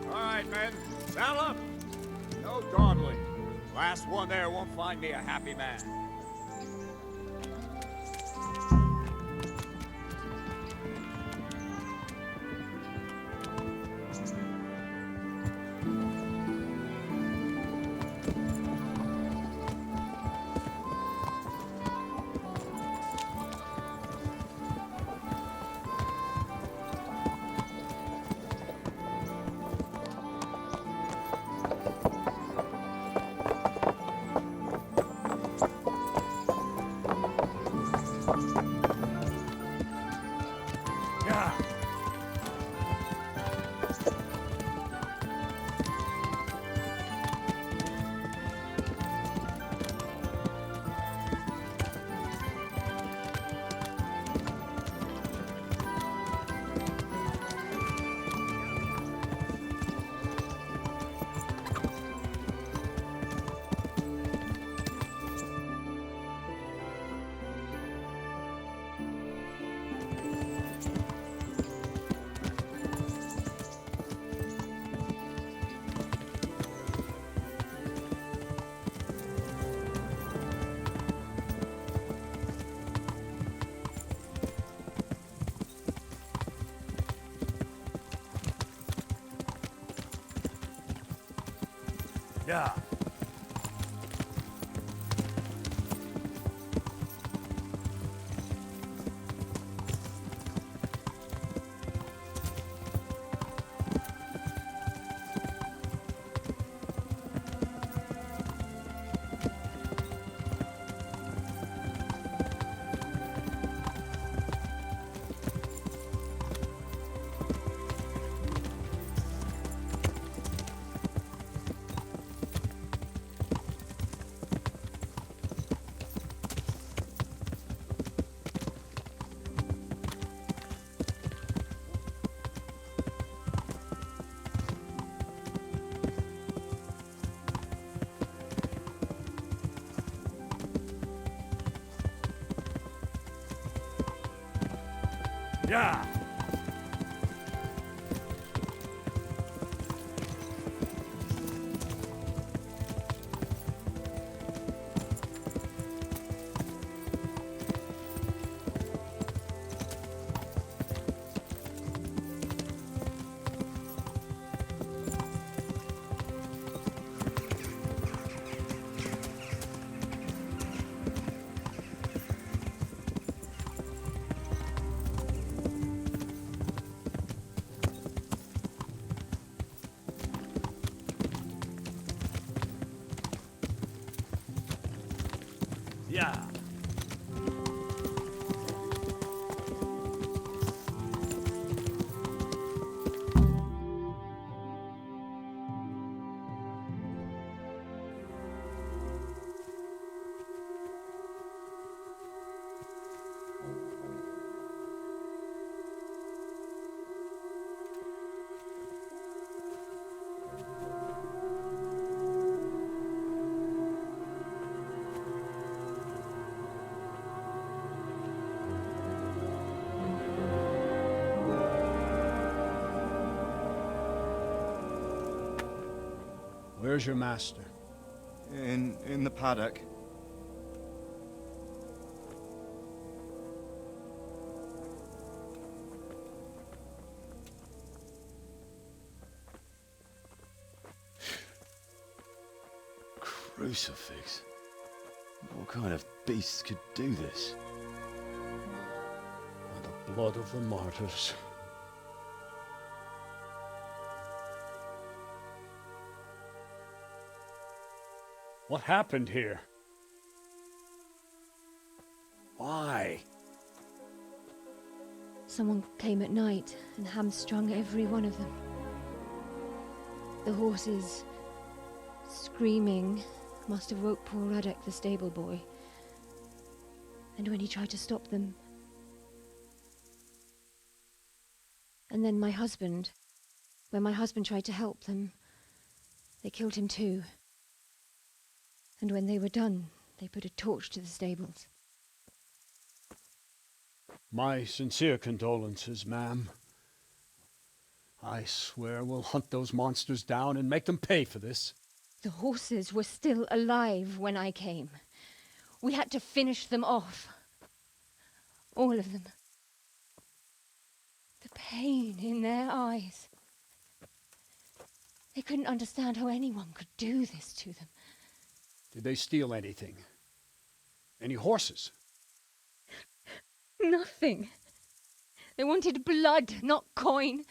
Alright, men. Saddle up! No dawdling. Last one there won't find me a happy man. Yeah. Yeah. Yeah. Where's your master? In the paddock. Crucifix? What kind of beast could do this? By the blood of the martyrs. What happened here? Why? Someone came at night and hamstrung every one of them. The horses, screaming, must have woke poor Ruddock, the stable boy. And when he tried to stop them... And then my husband, when my husband tried to help them, they killed him too. And when they were done, they put a torch to the stables. My sincere condolences, ma'am. I swear we'll hunt those monsters down and make them pay for this. The horses were still alive when I came. We had to finish them off. All of them. The pain in their eyes. They couldn't understand how anyone could do this to them. Did they steal anything? Any horses? Nothing. They wanted blood, not coin.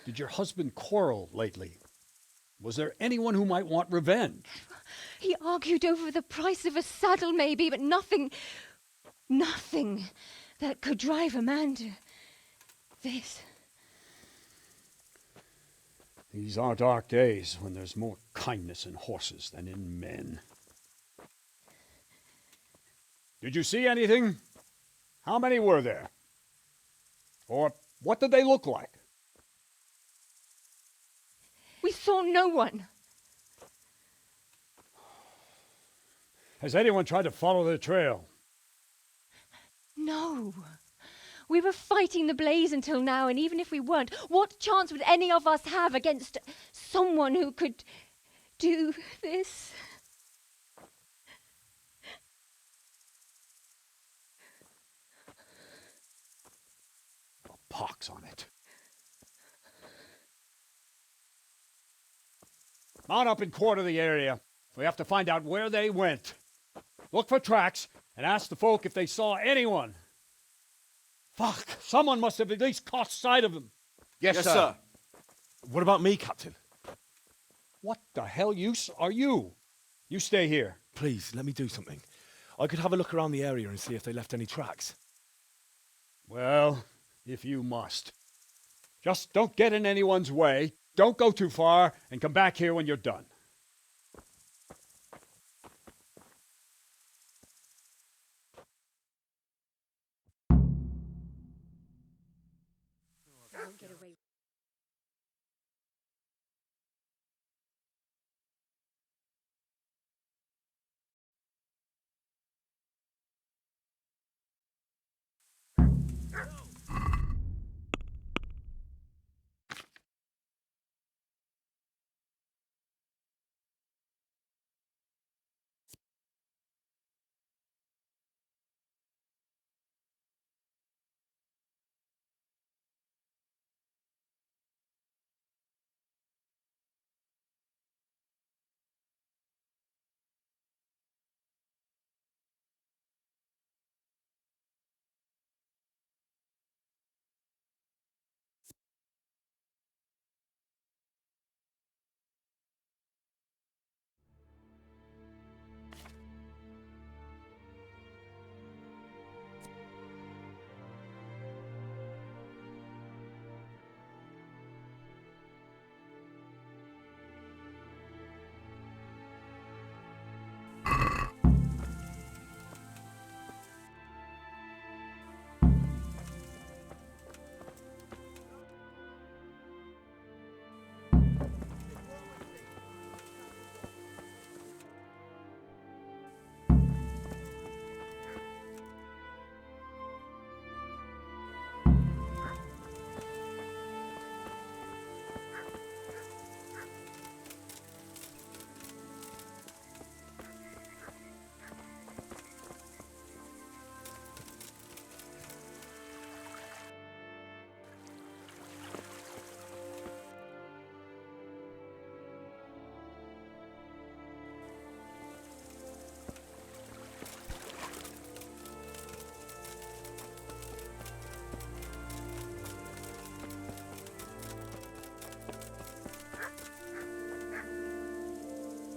Did your husband quarrel lately? Was there anyone who might want revenge? He argued over the price of a saddle, maybe, but nothing that could drive a man to this. These are dark days when there's more kindness in horses than in men. Did you see anything? How many were there? Or what did they look like? We saw no one. Has anyone tried to follow the trail? No. We were fighting the blaze until now, and even if we weren't, what chance would any of us have against someone who could do this? A pox on it. Mount up and quarter the area. We have to find out where they went. Look for tracks and ask the folk if they saw anyone. Fuck! Someone must have at least caught sight of them. Yes, sir. What about me, Captain? What the hell use are you? You stay here. Please, let me do something. I could have a look around the area and see if they left any tracks. Well, if you must. Just don't get in anyone's way. Don't go too far, and come back here when you're done.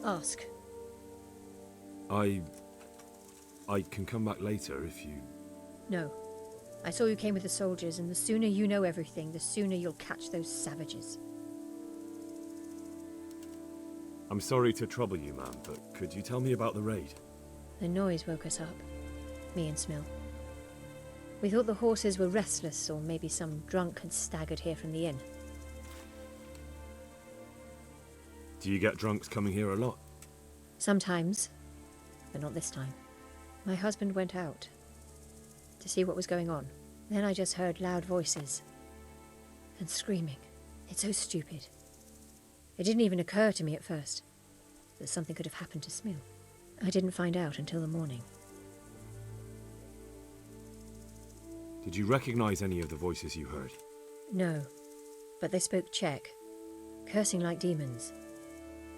Ask. I can come back later if you... No. I saw you came with the soldiers, and the sooner you know everything, the sooner you'll catch those savages. I'm sorry to trouble you, ma'am, but could you tell me about the raid? The noise woke us up. Me and Smill. We thought the horses were restless, or maybe some drunk had staggered here from the inn. Do you get drunks coming here a lot? Sometimes, but not this time. My husband went out to see what was going on. Then I just heard loud voices and screaming. It's so stupid. It didn't even occur to me at first that something could have happened to Smil. I didn't find out until the morning. Did you recognize any of the voices you heard? No, but they spoke Czech, cursing like demons,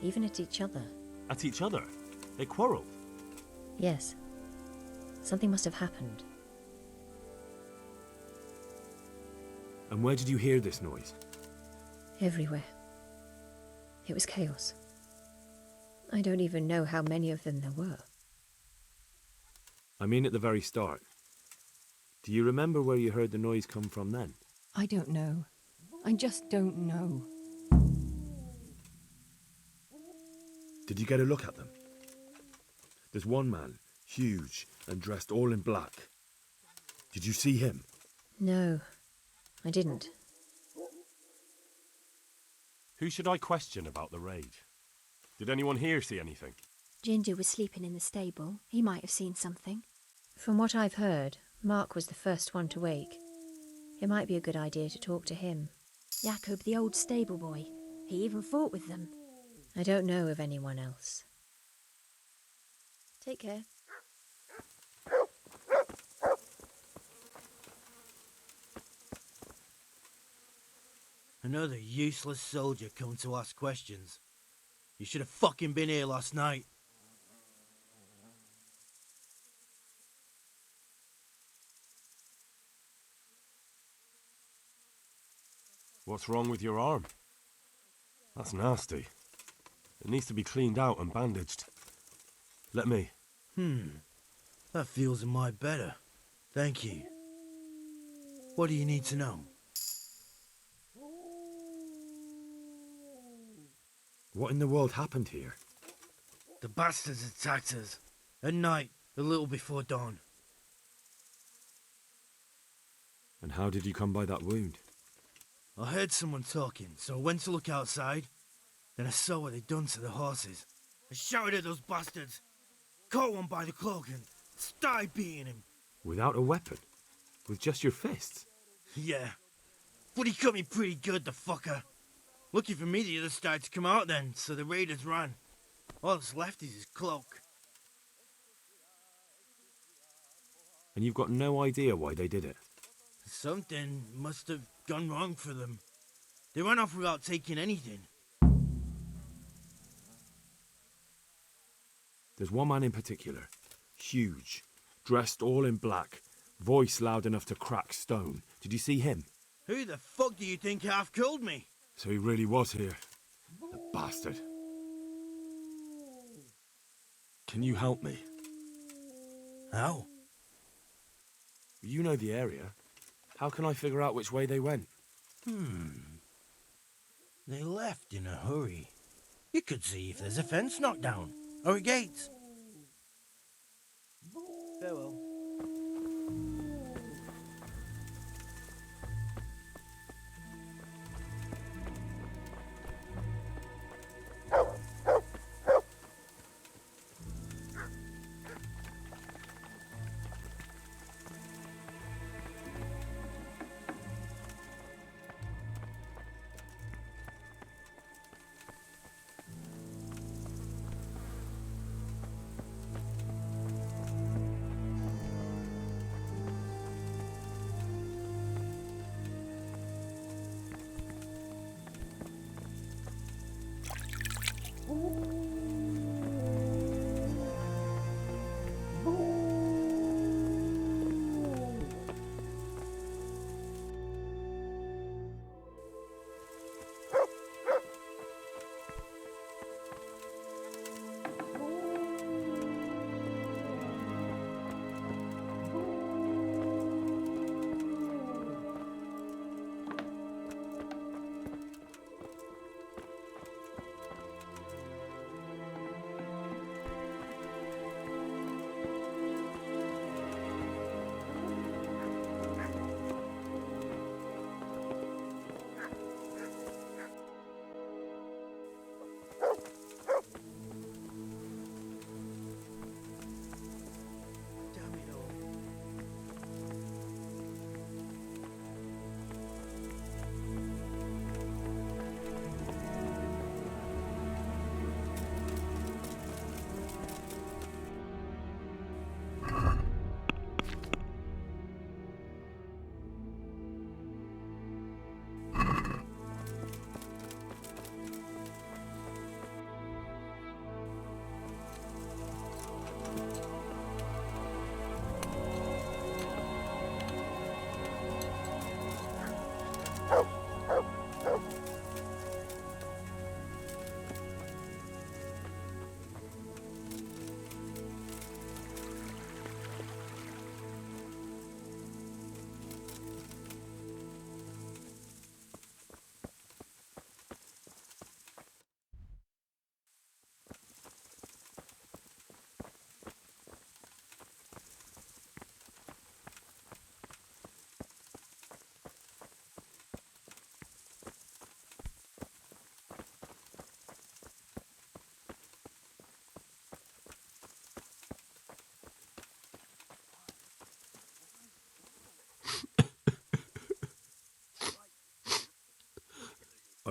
even at each other. At each other? They quarreled? Yes, something must have happened. And where did you hear this noise? Everywhere. It was chaos. I don't even know how many of them there were. I mean at the very start. Do you remember where you heard the noise come from then? I don't know. I just don't know. Did you get a look at them? There's one man, huge and dressed all in black. Did you see him? No, I didn't. Who should I question about the raid? Did anyone here see anything? Ginger was sleeping in the stable. He might have seen something. From what I've heard, Mark was the first one to wake. It might be a good idea to talk to him. Jacob, the old stable boy. He even fought with them. I don't know of anyone else. Take care. Another useless soldier come to ask questions. You should have fucking been here last night. What's wrong with your arm? That's nasty. It needs to be cleaned out and bandaged. Let me. That feels a mite better. Thank you. What do you need to know? What in the world happened here? The bastards attacked us. At night, a little before dawn. And how did you come by that wound? I heard someone talking, so I went to look outside. Then I saw what they'd done to the horses. I shouted at those bastards. Caught one by the cloak and started beating him. Without a weapon? With just your fists? Yeah. But he cut me pretty good, the fucker. Lucky for me, the others started to come out then, so the raiders ran. All that's left is his cloak. And you've got no idea why they did it? Something must have gone wrong for them. They ran off without taking anything. There's one man in particular. Huge. Dressed all in black. Voice loud enough to crack stone. Did you see him? Who the fuck do you think half killed me? So he really was here. The bastard. Can you help me? How? You know the area. How can I figure out which way they went? They left in a hurry. You could see if there's a fence knocked down, or a gate. Farewell.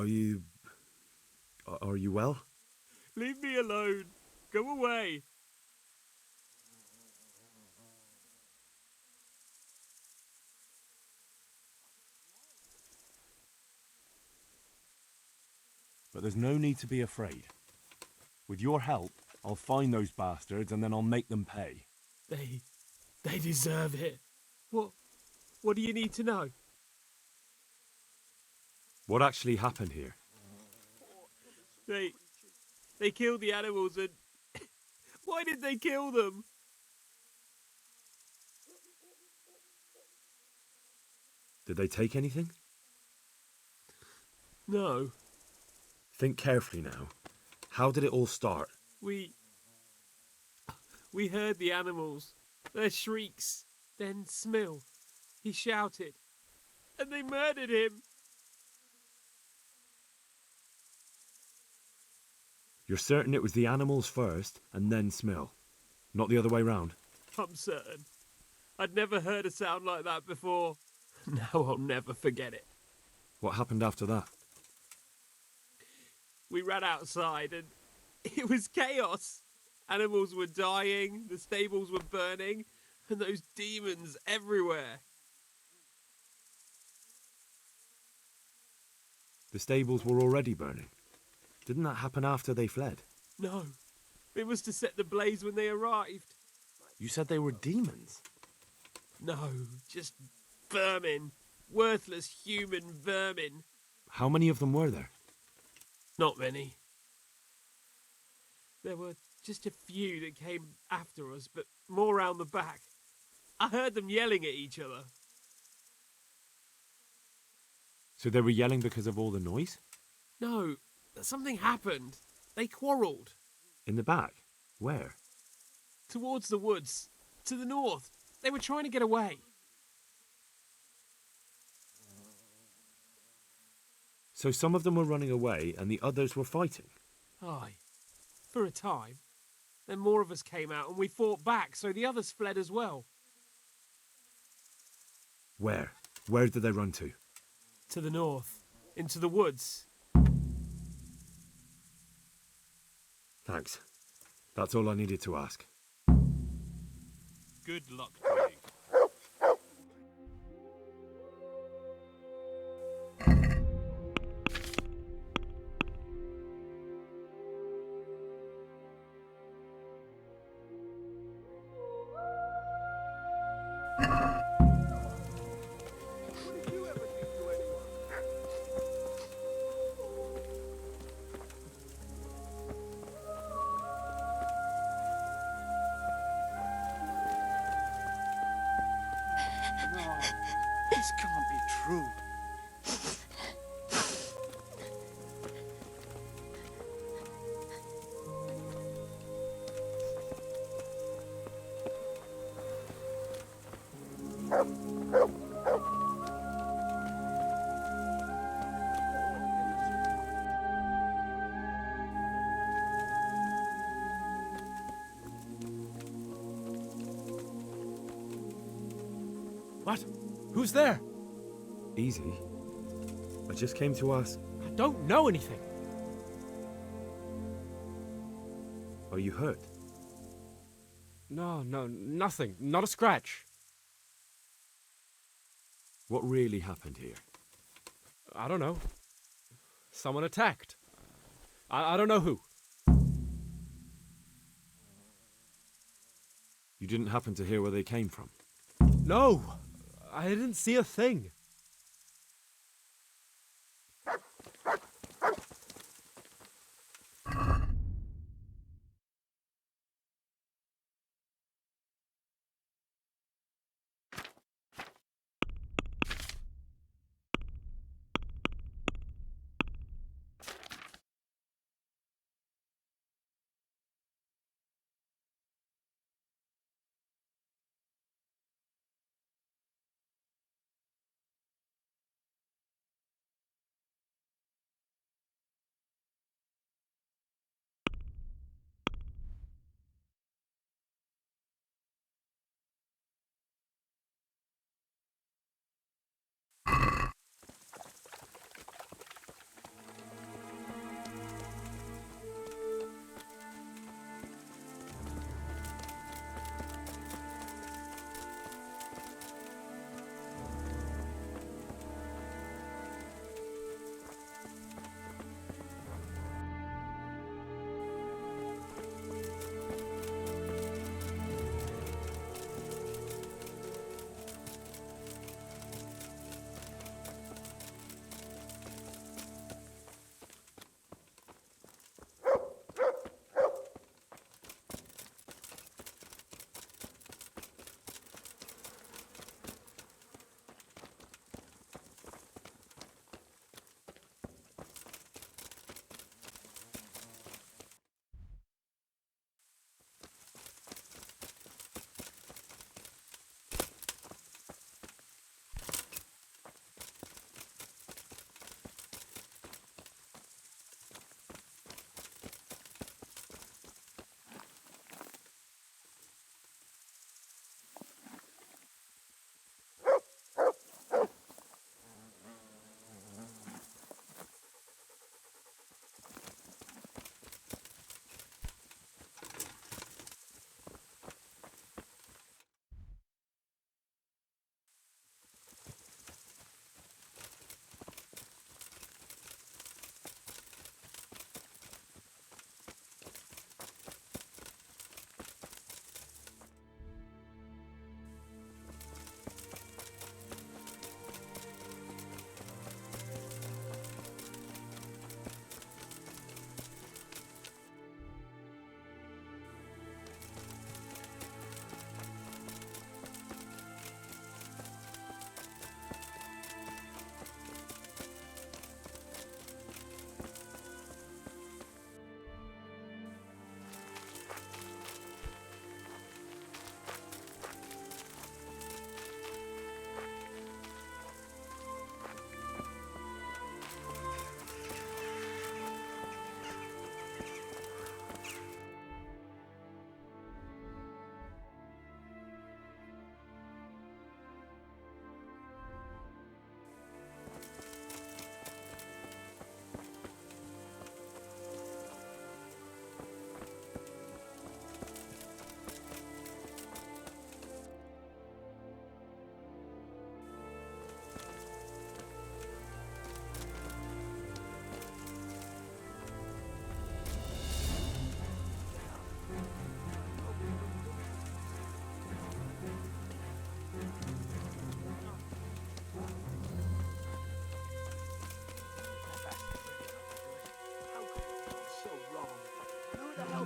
Are you well? Leave me alone. Go away. But there's no need to be afraid. With your help, I'll find those bastards and then I'll make them pay. They deserve it. What do you need to know? What actually happened here? They killed the animals and... Why did they kill them? Did they take anything? No. Think carefully now. How did it all start? We heard the animals, their shrieks, then Smill. He shouted, and they murdered him. You're certain it was the animals first and then Smill, not the other way round? I'm certain. I'd never heard a sound like that before. Now I'll never forget it. What happened after that? We ran outside and it was chaos. Animals were dying, the stables were burning, and those demons everywhere. The stables were already burning. Didn't that happen after they fled? No, it was to set the blaze when they arrived. You said they were demons? No, just vermin. Worthless human vermin. How many of them were there? Not many. There were just a few that came after us, but more round the back. I heard them yelling at each other. So they were yelling because of all the noise? No, something happened. They quarrelled. In the back? Where? Towards the woods. To the north. They were trying to get away. So some of them were running away and the others were fighting? Aye. For a time. Then more of us came out and we fought back, so the others fled as well. Where? Where did they run to? To the north. Into the woods. Thanks. That's all I needed to ask. Good luck trading. This can't be true. What? Who's there? Easy. I just came to ask... I don't know anything. Are you hurt? No, nothing. Not a scratch. What really happened here? I don't know. Someone attacked. I don't know who. You didn't happen to hear where they came from? No, I didn't see a thing.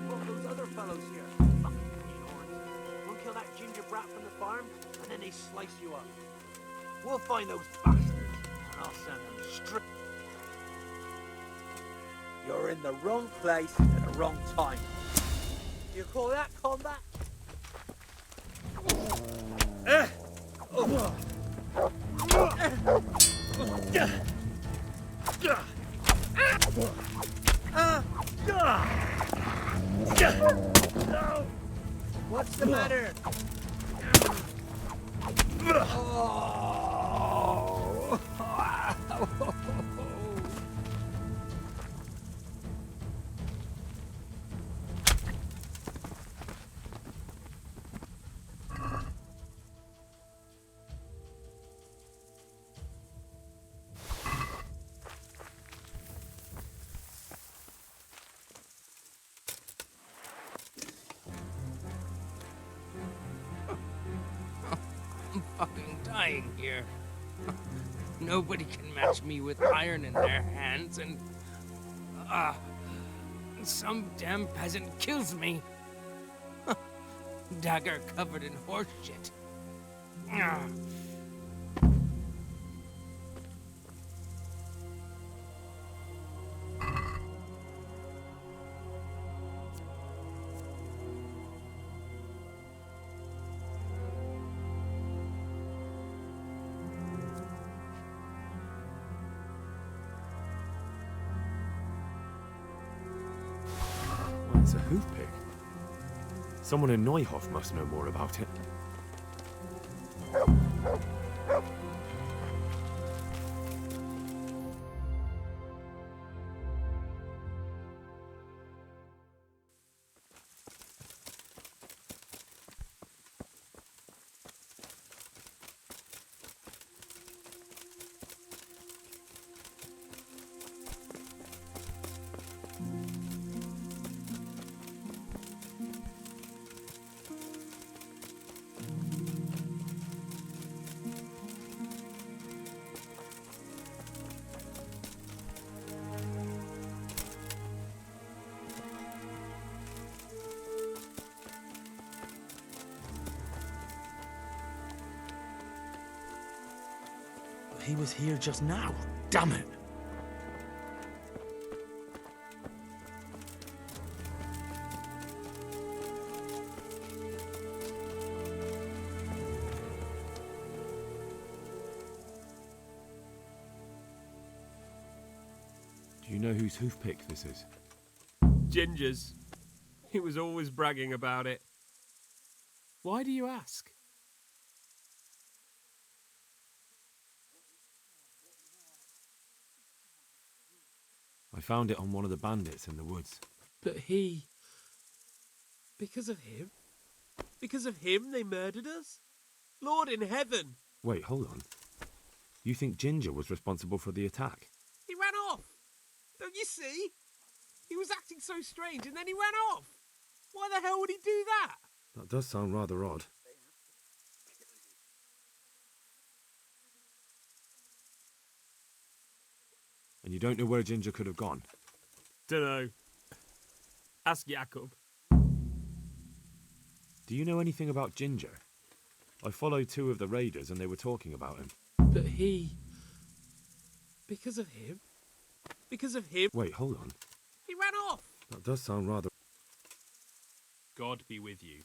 brought those other fellows here. Fucking greenhorns. We'll kill that ginger brat from the farm, and then they slice you up. We'll find those bastards, and I'll send them straight. You're in the wrong place at the wrong time. You call that combat? What's the matter? I'm fucking dying here. Nobody can match me with iron in their hands, and some damn peasant kills me. Dagger covered in horse shit. Well, it's a hoof pick. Someone in Neuhof must know more about it. He was here just now. Damn it! Do you know whose hoof pick this is? Ginger's. He was always bragging about it. Why do you ask? I found it on one of the bandits in the woods. But he... Because of him? Because of him they murdered us? Lord in heaven! Wait, hold on. You think Ginger was responsible for the attack? He ran off! Don't you see? He was acting so strange and then he ran off! Why the hell would he do that? That does sound rather odd. And you don't know where Ginger could have gone? Dunno. Ask Jakob. Do you know anything about Ginger? I followed two of the raiders and they were talking about him. But he... Because of him? Because of him? Wait, hold on. He ran off! That does sound rather... God be with you.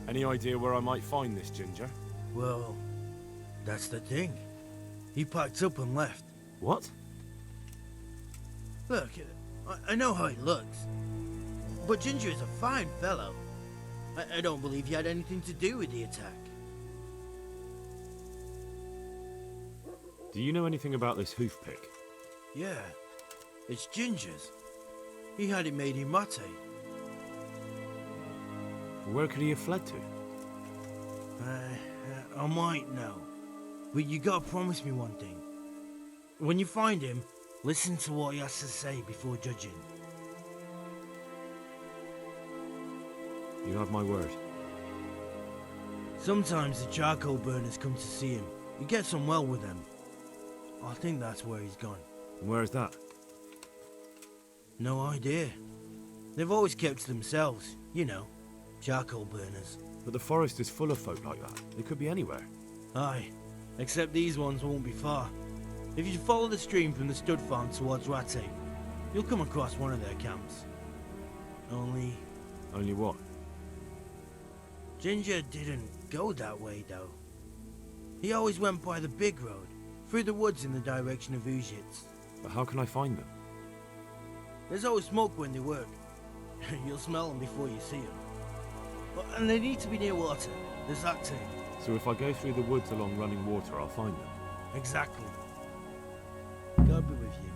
Any idea where I might find this Ginger? Well, that's the thing. He packed up and left. What? Look, I know how he looks. But Ginger is a fine fellow. I don't believe he had anything to do with the attack. Do you know anything about this hoof pick? Yeah, it's Ginger's. He had it made in mate. Where could he have fled to? I might know. But you gotta promise me one thing. When you find him, listen to what he has to say before judging. You have my word. Sometimes the charcoal burners come to see him. He gets on well with them. I think that's where he's gone. And where is that? No idea. They've always kept to themselves, you know, charcoal burners. But the forest is full of folk like that. They could be anywhere. Aye, except these ones won't be far. If you follow the stream from the stud farm towards Rattay, you'll come across one of their camps. Only what? Ginger didn't go that way, though. He always went by the big road, through the woods in the direction of Ujits. But how can I find them? There's always smoke when they work. You'll smell them before you see them. And they need to be near water. There's that too. So if I go through the woods along running water, I'll find them? Exactly. God be with you.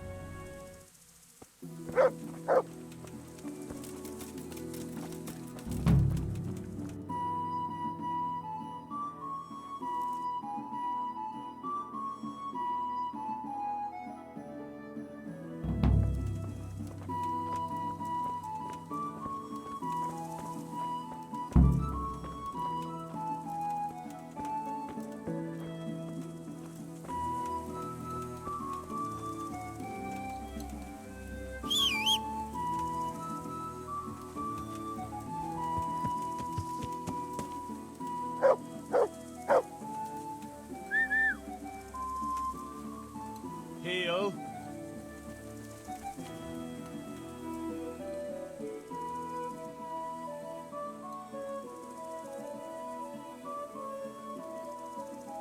Heel.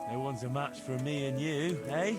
No one's a match for me and you, eh?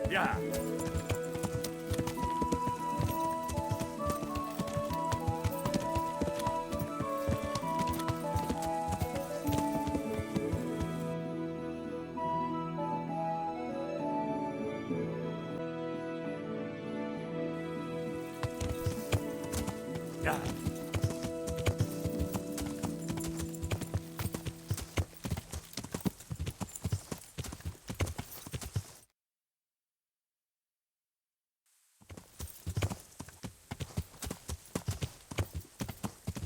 Yeah. Yeah.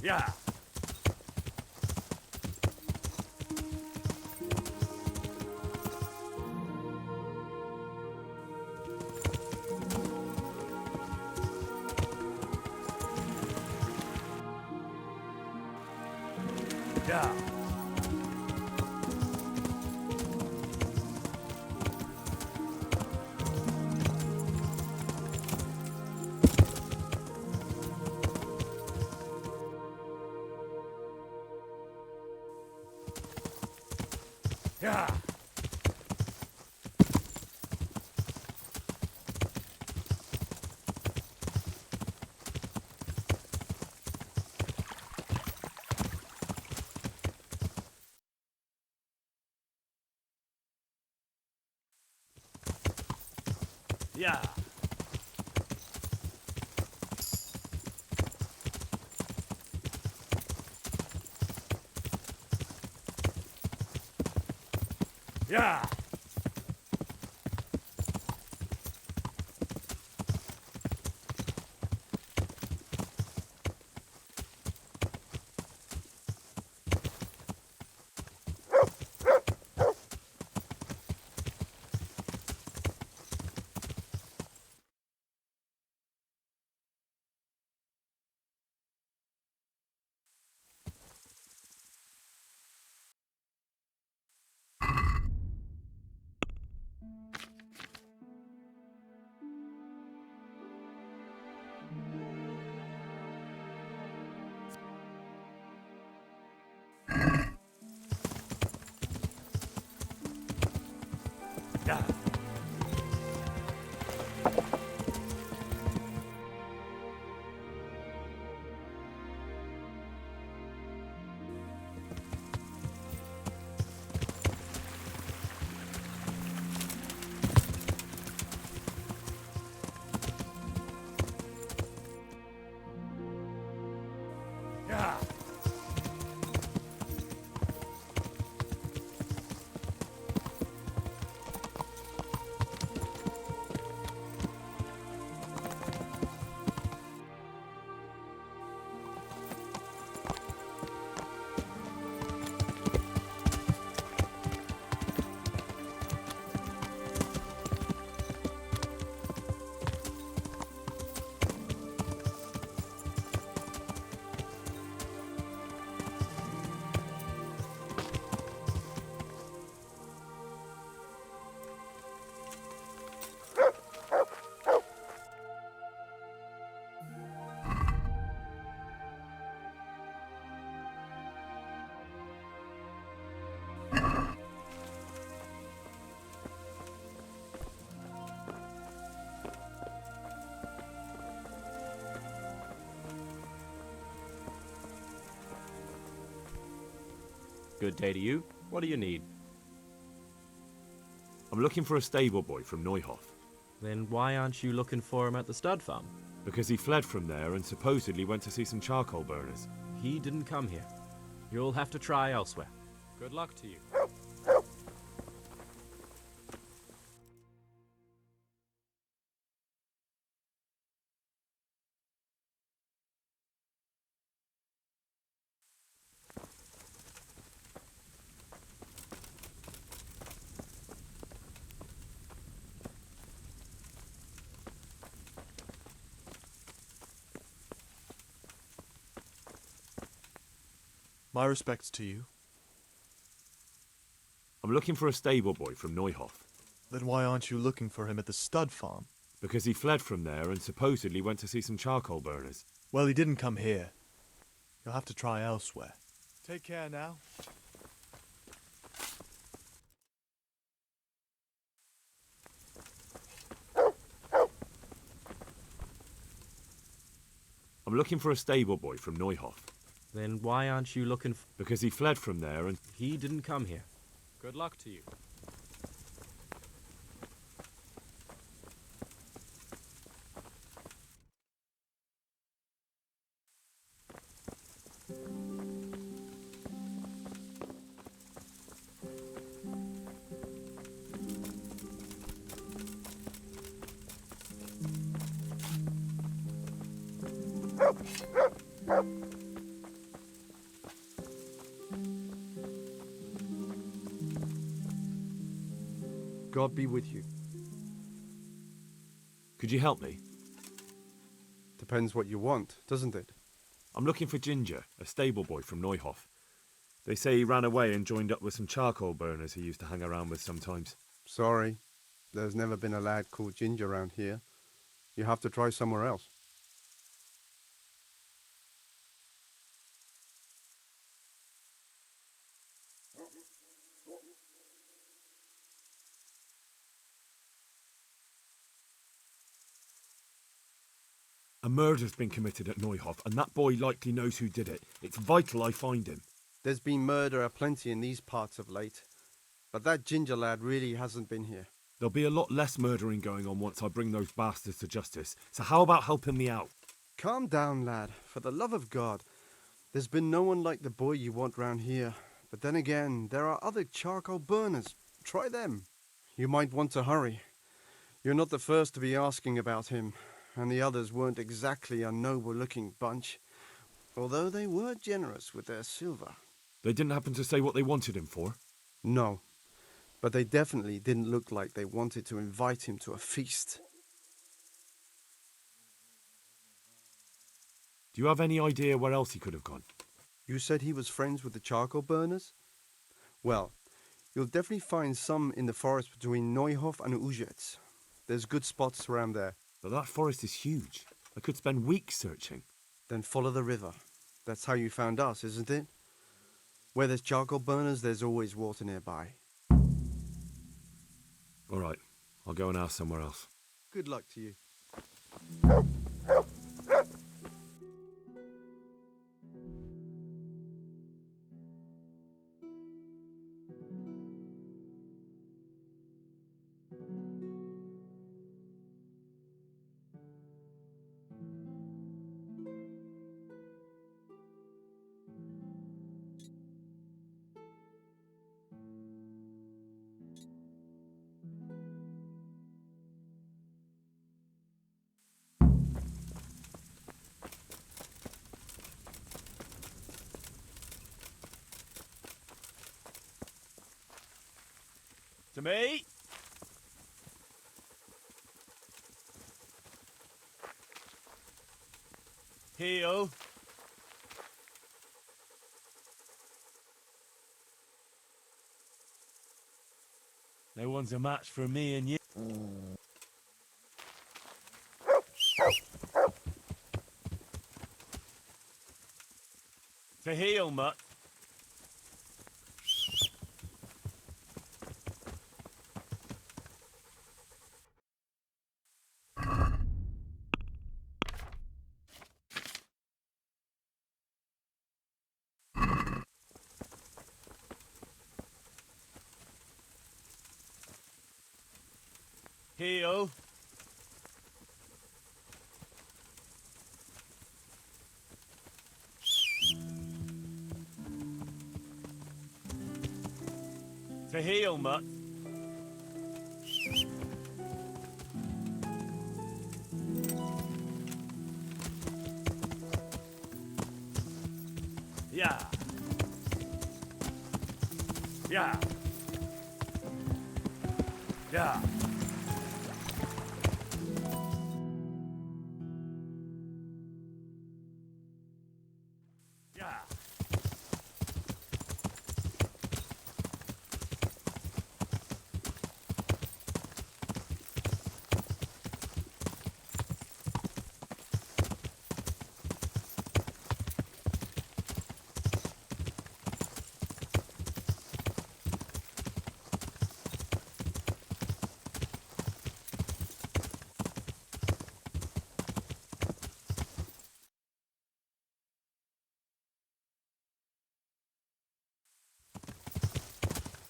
Yeah. Yeah. Yeah. Yeah. Yeah. Good day to you. What do you need? I'm looking for a stable boy from Neuhof. Then why aren't you looking for him at the stud farm? Because he fled from there and supposedly went to see some charcoal burners. He didn't come here. You'll have to try elsewhere. Good luck to you. My respects to you. I'm looking for a stable boy from Neuhof. Then why aren't you looking for him at the stud farm? Because he fled from there and supposedly went to see some charcoal burners. Well, he didn't come here. You'll have to try elsewhere. Take care now. I'm looking for a stable boy from Neuhof. Then why aren't you looking Because he fled from there and he didn't come here. Good luck to you. God be with you. Could you help me? Depends what you want, doesn't it? I'm looking for Ginger, a stable boy from Neuhof. They say he ran away and joined up with some charcoal burners he used to hang around with sometimes. Sorry, there's never been a lad called Ginger around here. You have to try somewhere else. A murder's been committed at Neuhof, and that boy likely knows who did it. It's vital I find him. There's been murder aplenty in these parts of late, but that Ginger lad really hasn't been here. There'll be a lot less murdering going on once I bring those bastards to justice, so how about helping me out? Calm down, lad, for the love of God. There's been no one like the boy you want round here, but then again, there are other charcoal burners. Try them. You might want to hurry. You're not the first to be asking about him, and the others weren't exactly a noble-looking bunch, although they were generous with their silver. They didn't happen to say what they wanted him for? No, but they definitely didn't look like they wanted to invite him to a feast. Do you have any idea where else he could have gone? You said he was friends with the charcoal burners? Well, you'll definitely find some in the forest between Neuhof and Ujetz. There's good spots around there. But that forest is huge. I could spend weeks searching. Then follow the river. That's how you found us, isn't it? Where there's charcoal burners, there's always water nearby. All right, I'll go and ask somewhere else. Good luck to you. To me. Heel. No one's a match for me and you. To heel, mutt. Heel. To heel, mutt. Yeah. Yeah. Yeah. Yeah.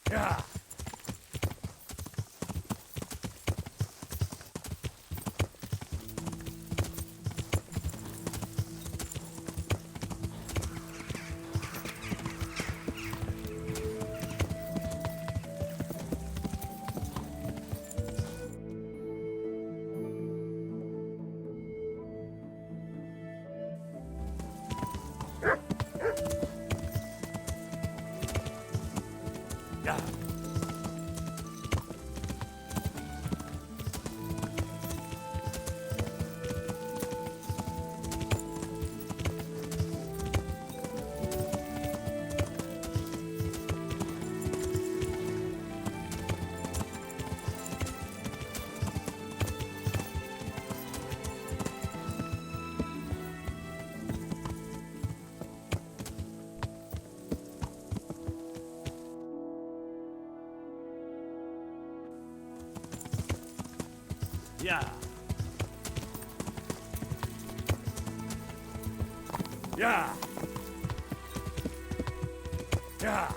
Yeah. Yeah. Yeah. Yeah. Yeah.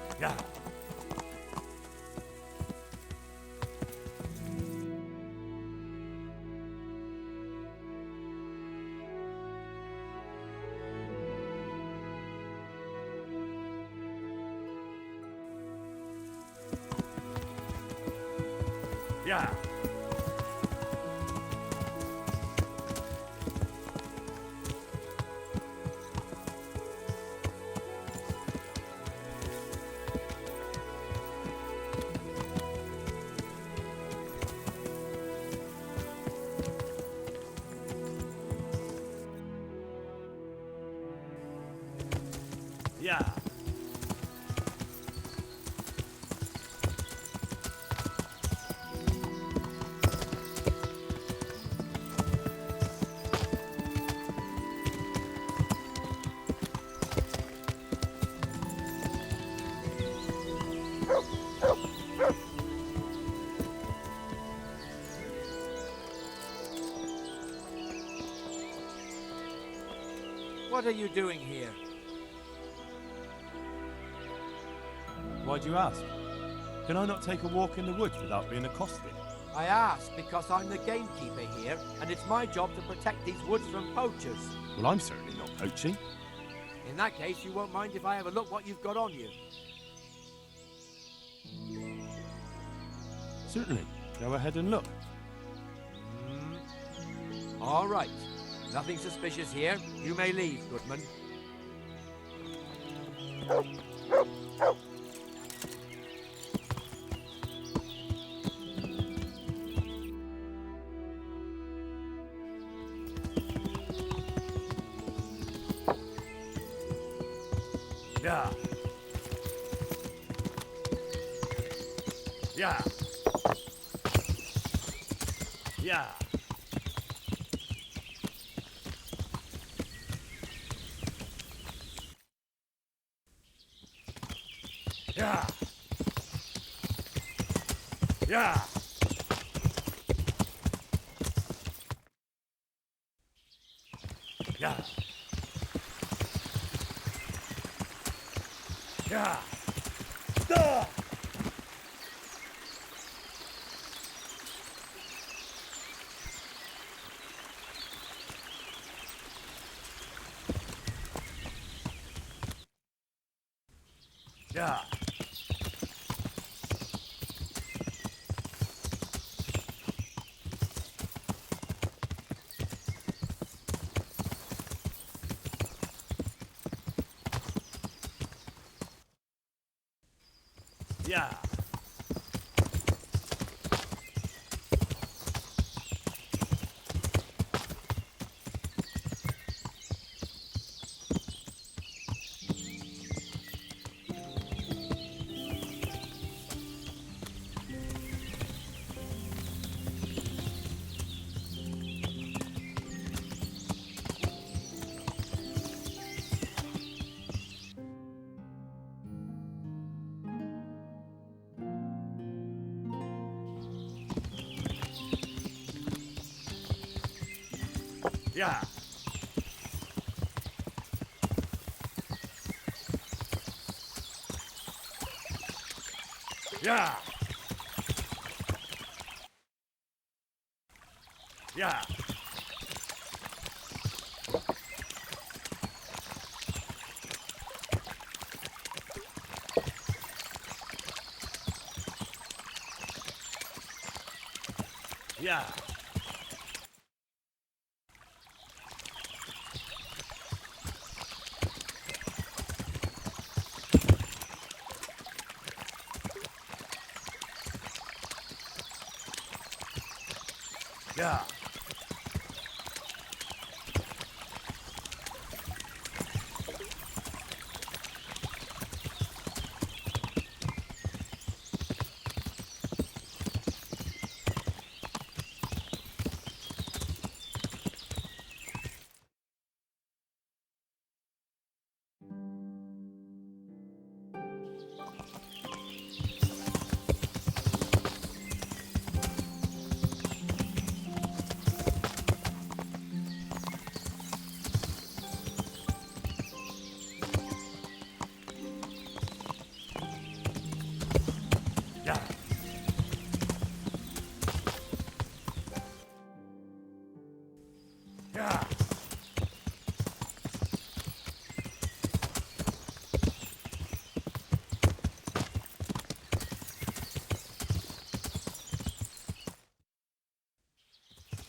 Yeah. Yeah. Yeah. What are you doing here? Why'd you ask? Can I not take a walk in the woods without being accosted? I ask because I'm the gamekeeper here, and it's my job to protect these woods from poachers. Well, I'm certainly not poaching. In that case, you won't mind if I have a look what you've got on you. Certainly. Go ahead and look. All right. Nothing suspicious here. You may leave, Goodman. Yeah. Yeah. Yeah. Yeah. Yeah. Yeah. Yeah. Duh. Yeah. Yeah. Yeah. Yeah. Yeah. Yeah. Yeah. Yeah. Yeah.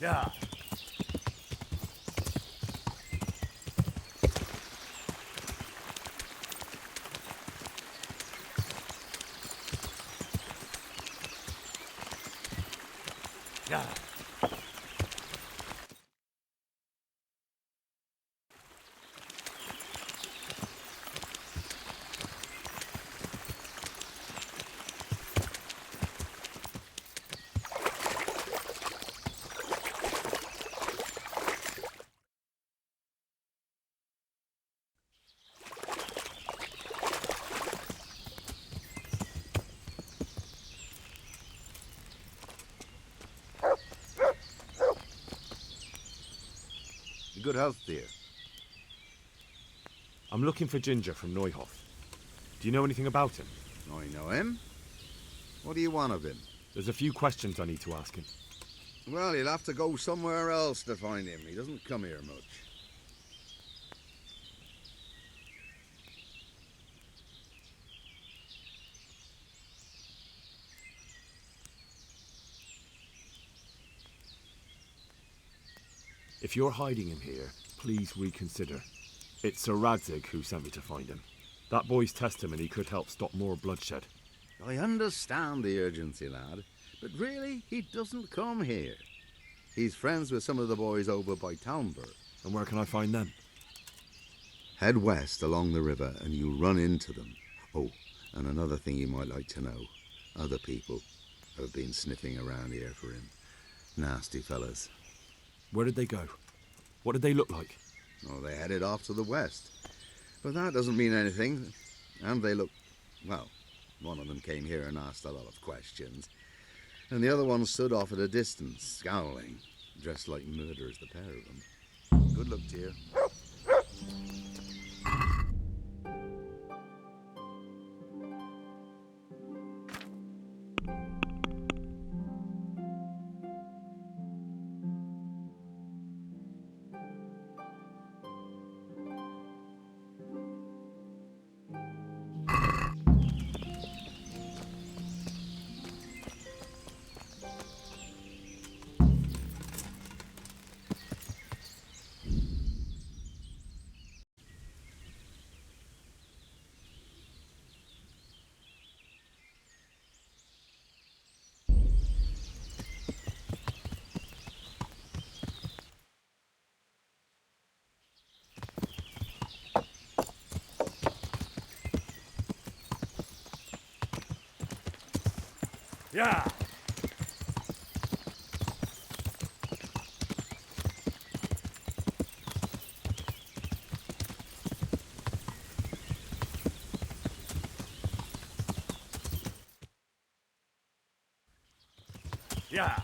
Yeah. Yeah. Good health, dear. I'm looking for Ginger from Neuhof. Do you know anything about him? I know him. What do you want of him? There's a few questions I need to ask him. Well, you'll have to go somewhere else to find him. He doesn't come here much. If you're hiding him here, please reconsider. It's Sir Radzig who sent me to find him. That boy's testimony could help stop more bloodshed. I understand the urgency, lad, but really, he doesn't come here. He's friends with some of the boys over by Talmberg. And where can I find them? Head west along the river and you'll run into them. Oh, and another thing you might like to know. Other people have been sniffing around here for him. Nasty fellas. Where did they go? What did they look like? Oh, they headed off to the west. But that doesn't mean anything. And they look... well, one of them came here and asked a lot of questions. And the other one stood off at a distance, scowling, dressed like murderers, the pair of them. Good luck to you. Yeah. Yeah.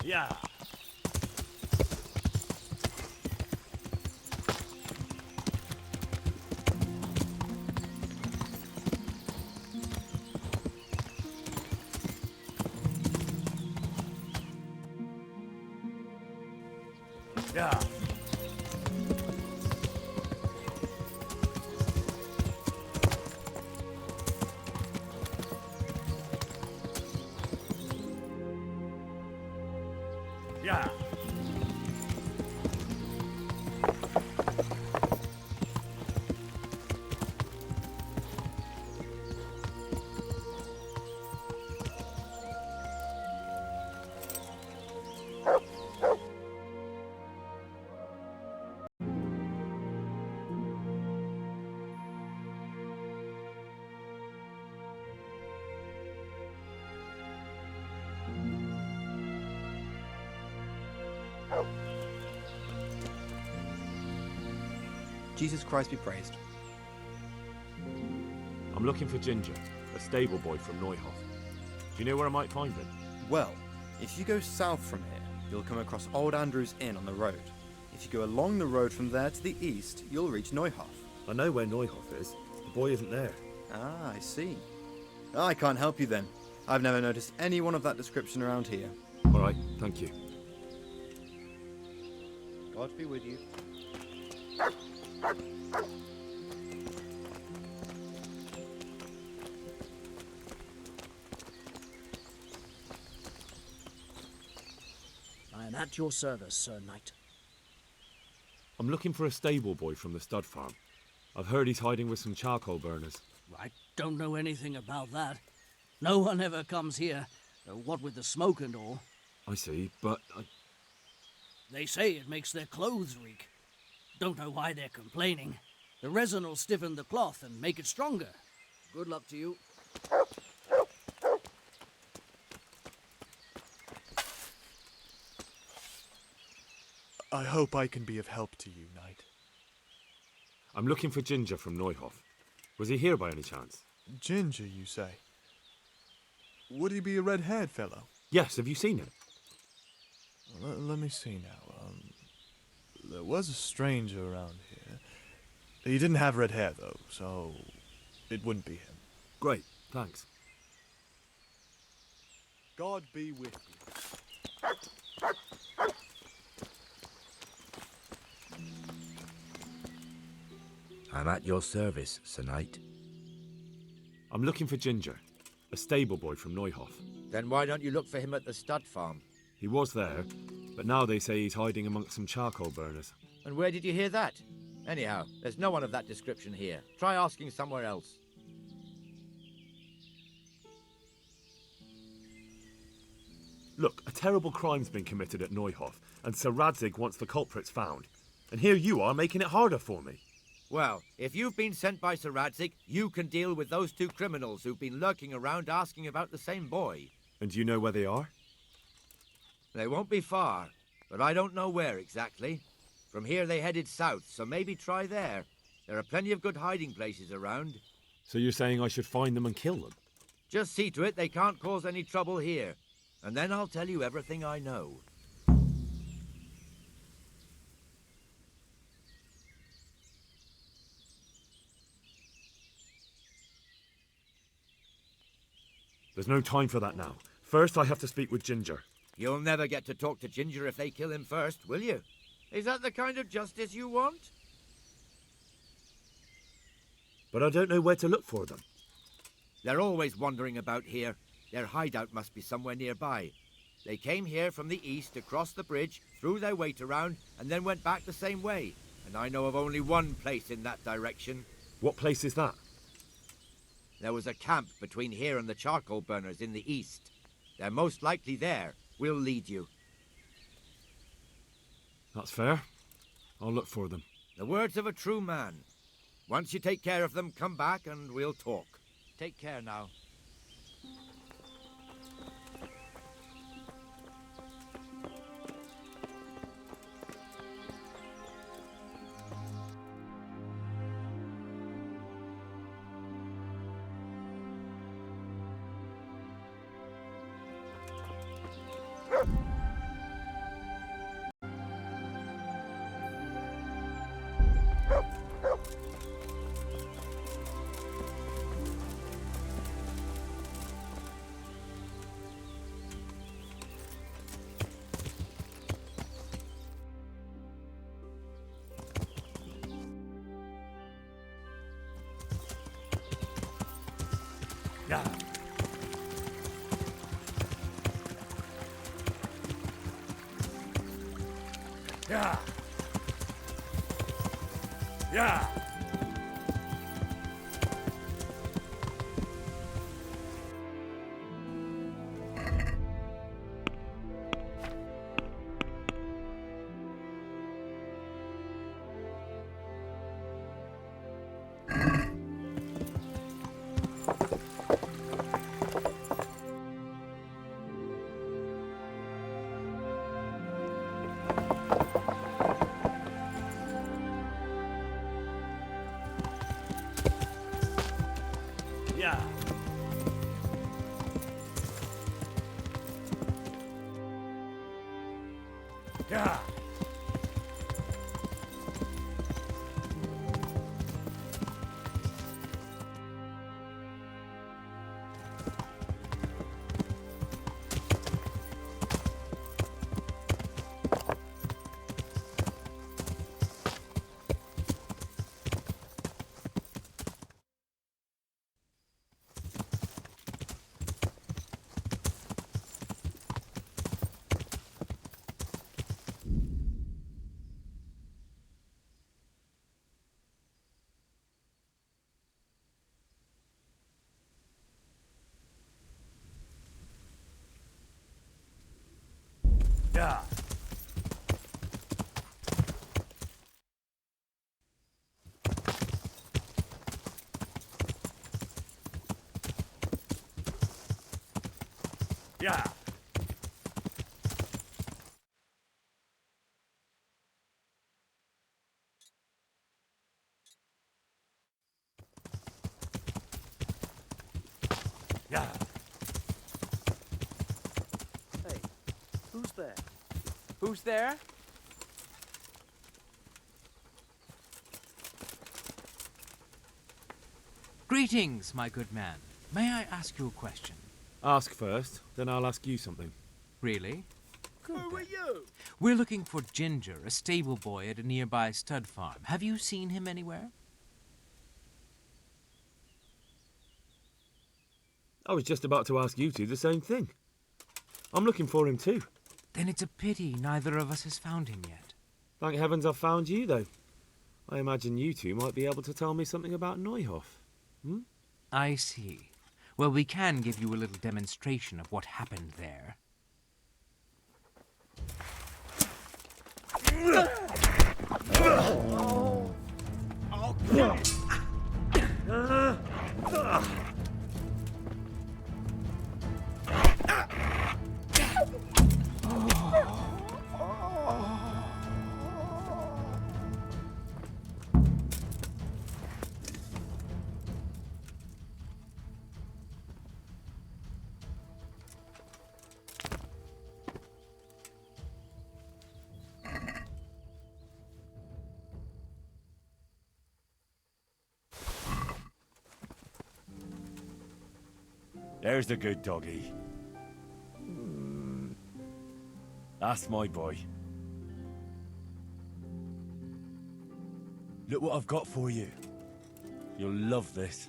Yeah. Yeah. Yeah. Jesus Christ be praised. I'm looking for Ginger, a stable boy from Neuhof. Do you know where I might find him? Well, if you go south from here, you'll come across Old Andrew's Inn on the road. If you go along the road from there to the east, you'll reach Neuhof. I know where Neuhof is. The boy isn't there. Ah, I see. I can't help you then. I've never noticed anyone of that description around here. All right, thank you. God be with you. I am at your service, Sir Knight. I'm looking for a stable boy from the stud farm. I've heard he's hiding with some charcoal burners. I don't know anything about that. No one ever comes here, what with the smoke and all. I see, but They say it makes their clothes reek. Don't know why they're complaining. The resin will stiffen the cloth and make it stronger. Good luck to you. I hope I can be of help to you, Knight. I'm looking for Ginger from Neuhof. Was he here by any chance? Ginger, you say? Would he be a red-haired fellow? Yes, have you seen him? Let me see now. There was a stranger around here. He didn't have red hair, though, so it wouldn't be him. Great, thanks. God be with you. I'm at your service, Sir Knight. I'm looking for Ginger, a stable boy from Neuhof. Then why don't you look for him at the stud farm? He was there, but now they say he's hiding amongst some charcoal burners. And where did you hear that? Anyhow, there's no one of that description here. Try asking somewhere else. Look, a terrible crime's been committed at Neuhof, and Sir Radzig wants the culprits found. And here you are making it harder for me. Well, if you've been sent by Sir Radzig, you can deal with those two criminals who've been lurking around asking about the same boy. And do you know where they are? They won't be far, but I don't know where exactly. From here they headed south, so maybe try there. There are plenty of good hiding places around. So you're saying I should find them and kill them? Just see to it they can't cause any trouble here. And then I'll tell you everything I know. There's no time for that now. First, I have to speak with Ginger. You'll never get to talk to Ginger if they kill him first, will you? Is that the kind of justice you want? But I don't know where to look for them. They're always wandering about here. Their hideout must be somewhere nearby. They came here from the east, across the bridge, threw their weight around, and then went back the same way. And I know of only one place in that direction. What place is that? There was a camp between here and the charcoal burners in the east. They're most likely there. We'll lead you. That's fair. I'll look for them. The words of a true man. Once you take care of them, come back and we'll talk. Take care now. Yeah. Yeah. Yeah. Yeah. Yeah. Yeah. Yeah. Yeah. Hey, who's there? Who's there? Greetings, my good man. May I ask you a question? Ask first, then I'll ask you something. Really? Who are you? We're looking for Ginger, a stable boy at a nearby stud farm. Have you seen him anywhere? I was just about to ask you two the same thing. I'm looking for him too. Then it's a pity neither of us has found him yet. Thank heavens I've found you, though. I imagine you two might be able to tell me something about Neuhoff. Hmm? I see. Well, we can give you a little demonstration of what happened there. There's the good doggy. That's my boy. Look what I've got for you. You'll love this.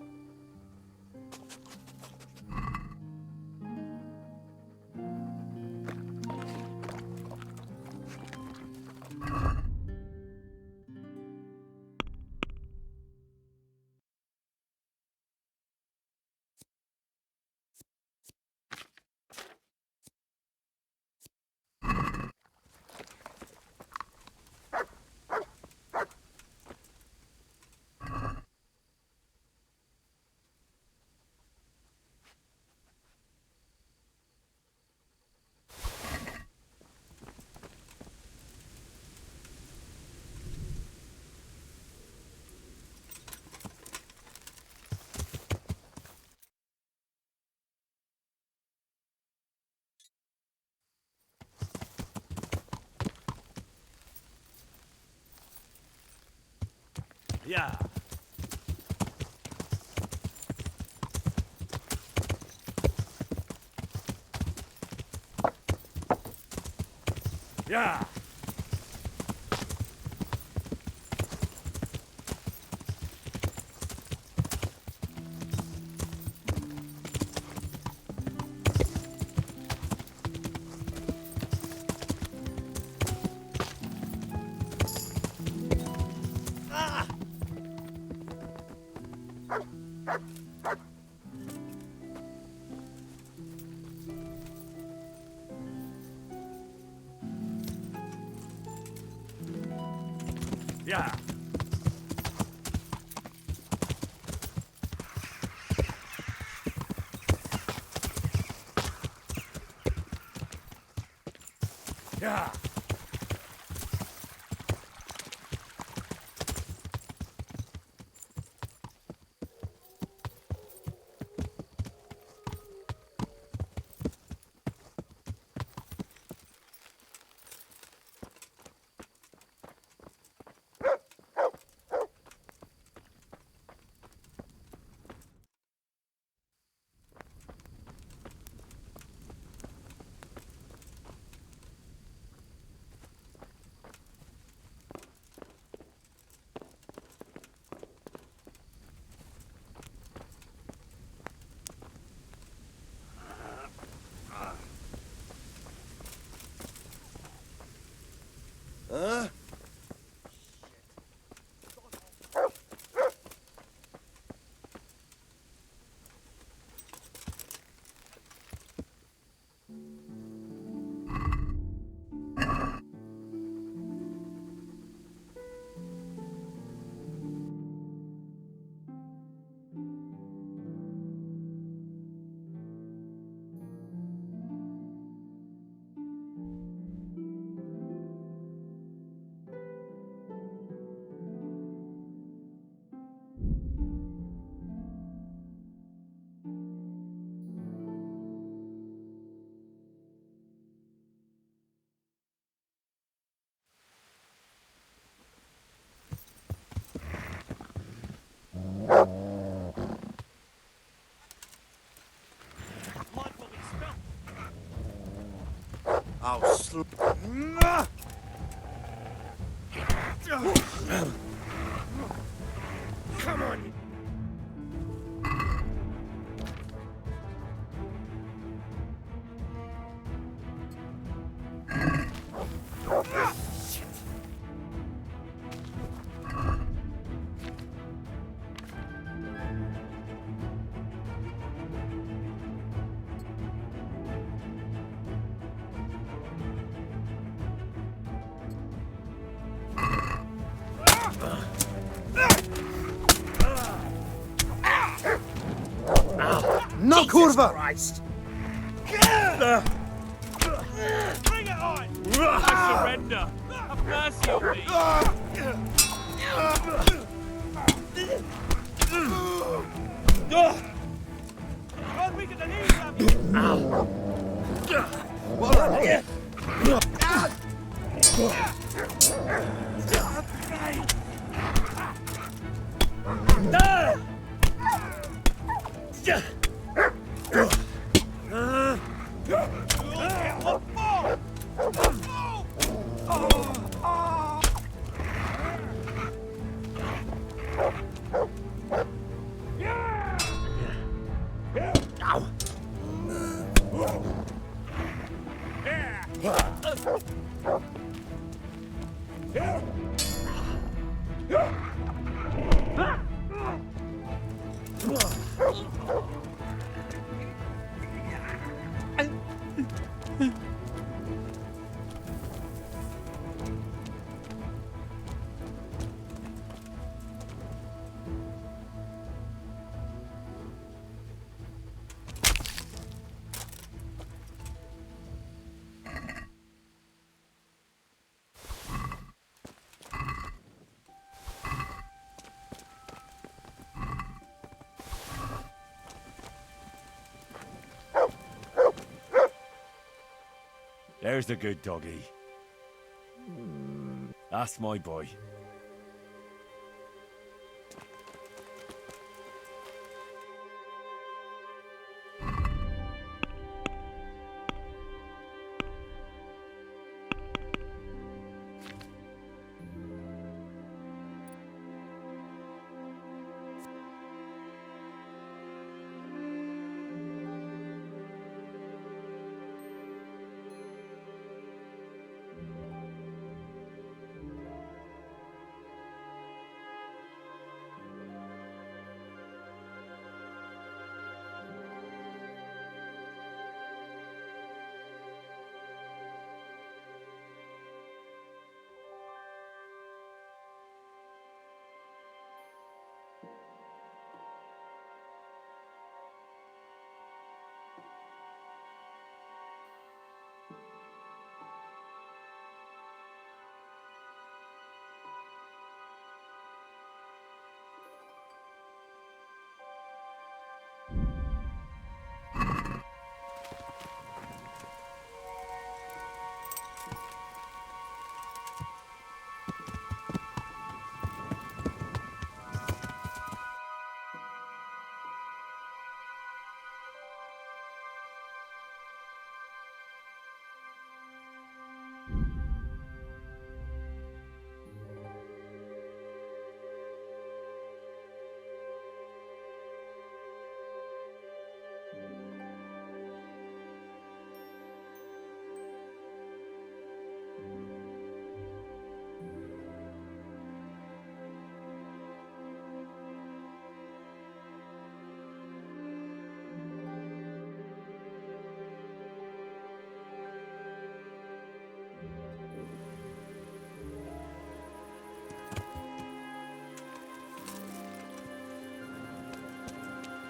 Yeah. Yeah. Yeah. Yeah. Come on. No, kurwa! Christ. Bring it on! I surrender! Have mercy on me! I'm weak at the knees, There's the good doggy. That's my boy.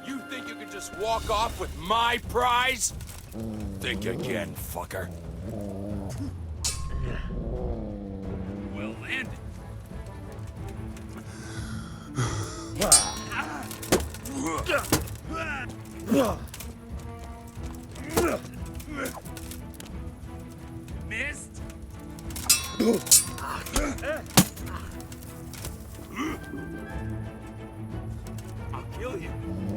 You think you can just walk off with my prize? Think again, fucker. Well then. Missed? I'll kill you.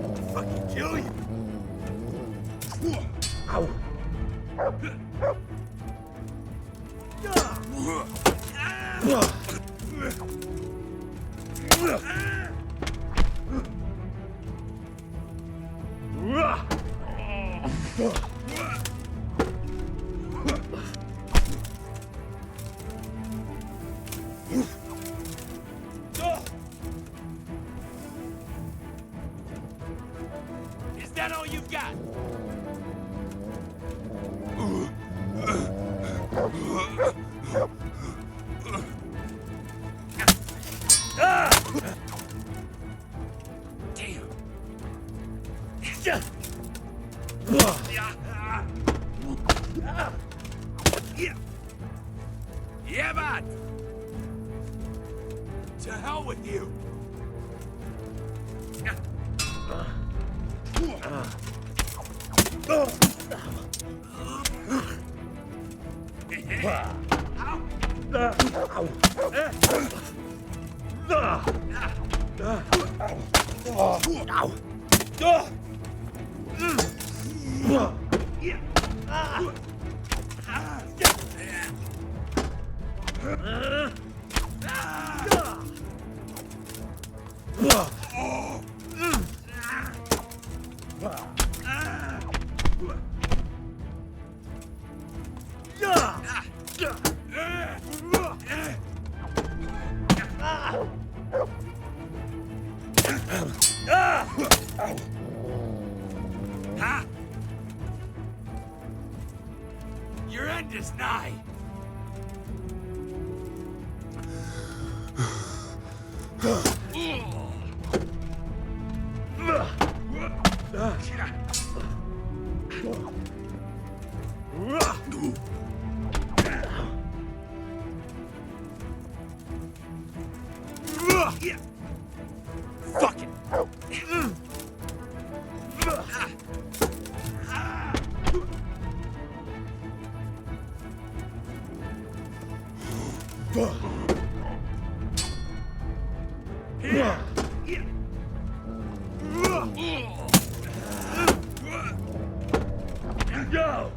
I'll fucking kill you. Ow. Is that all you got? Damn. Yeah, man. To hell with you. Your end is nigh. Fuck it. Go!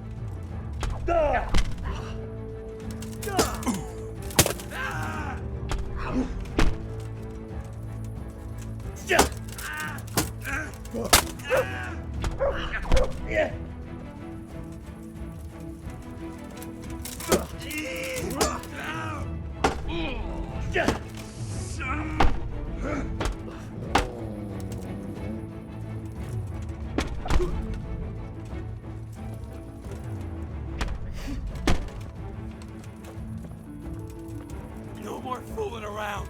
No more fooling around.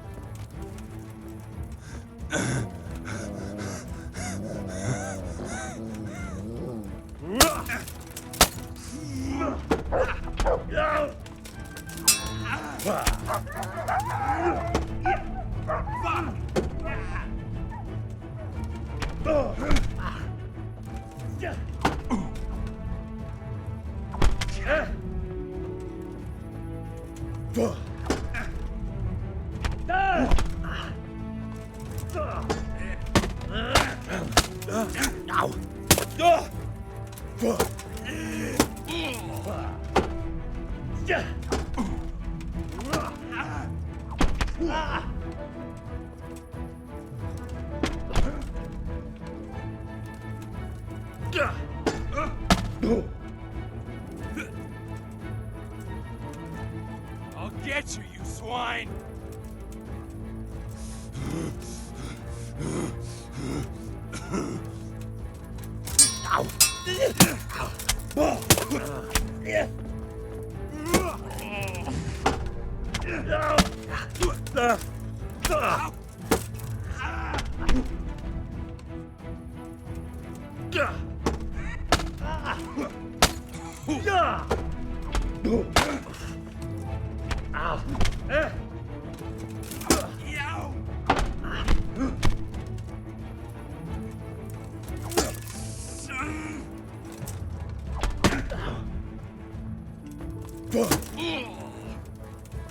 I'll get you, you swine!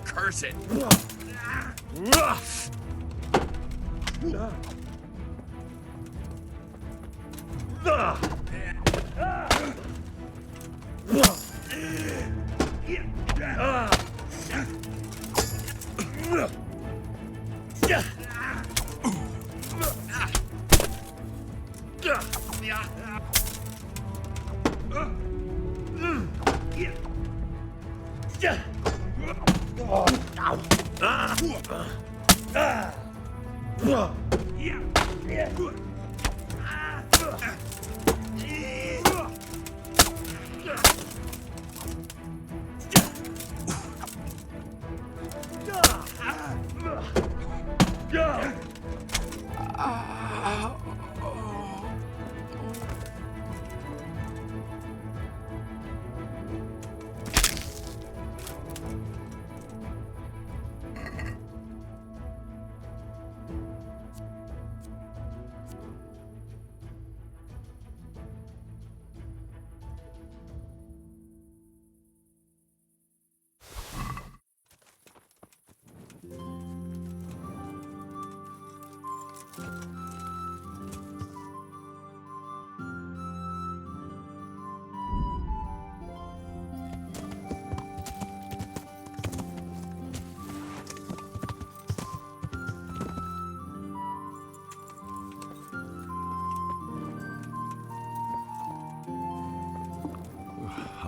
Curse it!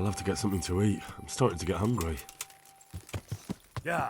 I'll have to get something to eat. I'm starting to get hungry. Yeah.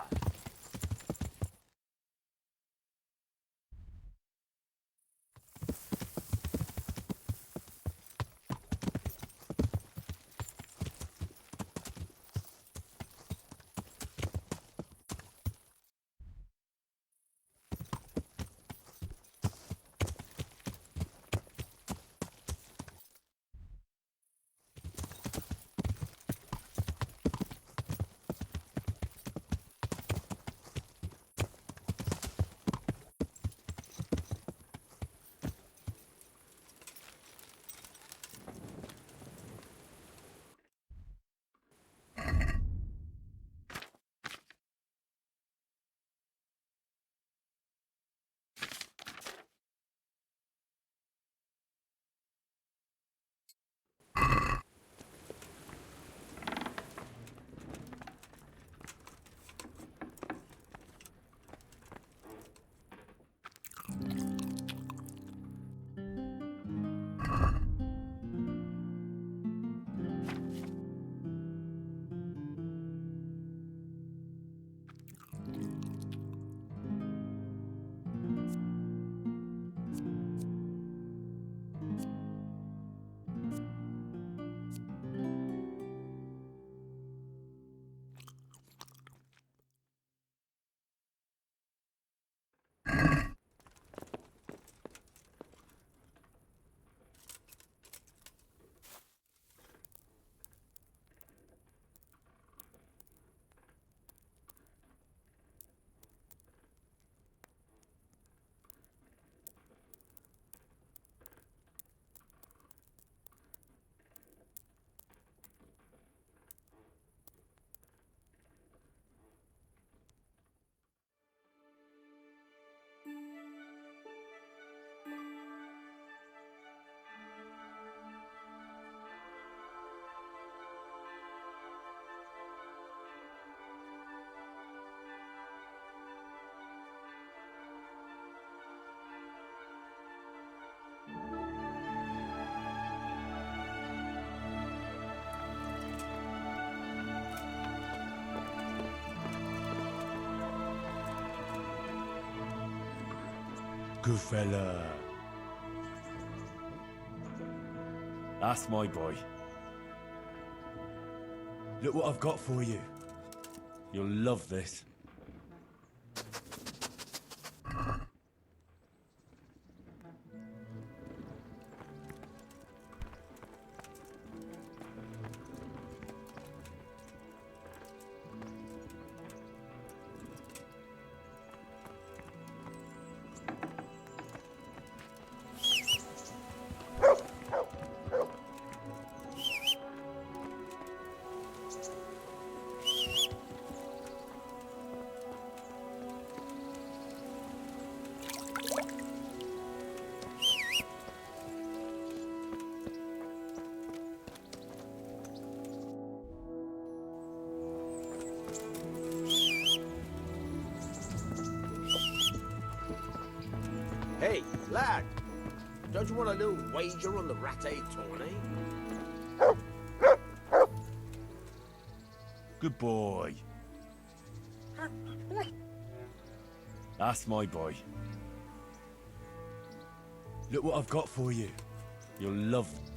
Good fella. That's my boy. Look what I've got for you. You'll love this. Hey, lad! Don't you want a little wager on the ratte tourney? Good boy. That's my boy. Look what I've got for you. You'll love it.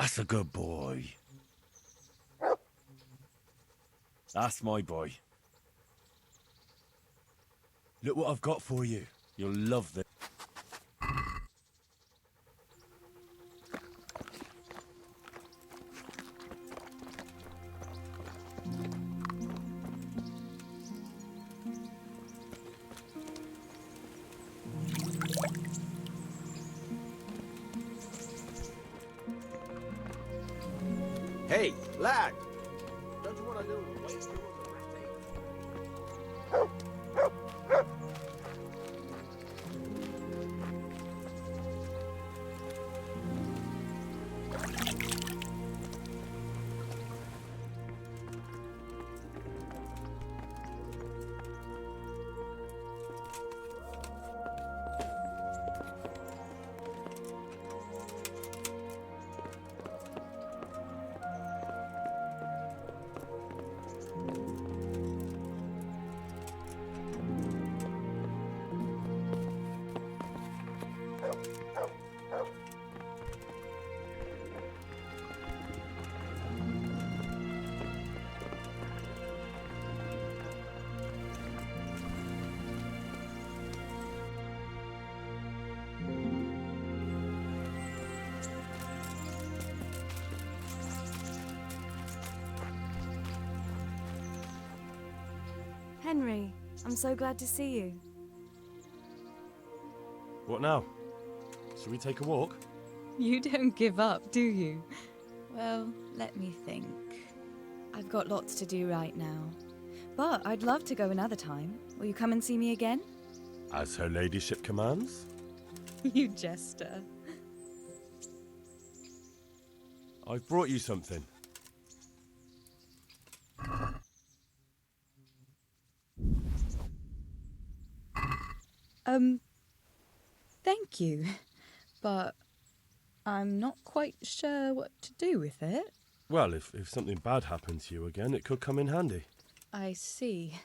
That's a good boy. That's my boy. Look what I've got for you. You'll love this. Hey, lad! Don't you want a little wager on the Henry, I'm so glad to see you. What now? Shall we take a walk? You don't give up, do you? Well, let me think. I've got lots to do right now. But I'd love to go another time. Will you come and see me again? As her ladyship commands. You jester. I've brought you something. Thank you. But I'm not quite sure what to do with it. Well, if something bad happened to you again, it could come in handy. I see.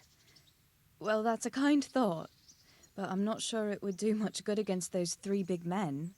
Well, that's a kind thought. But I'm not sure it would do much good against those 3 big men.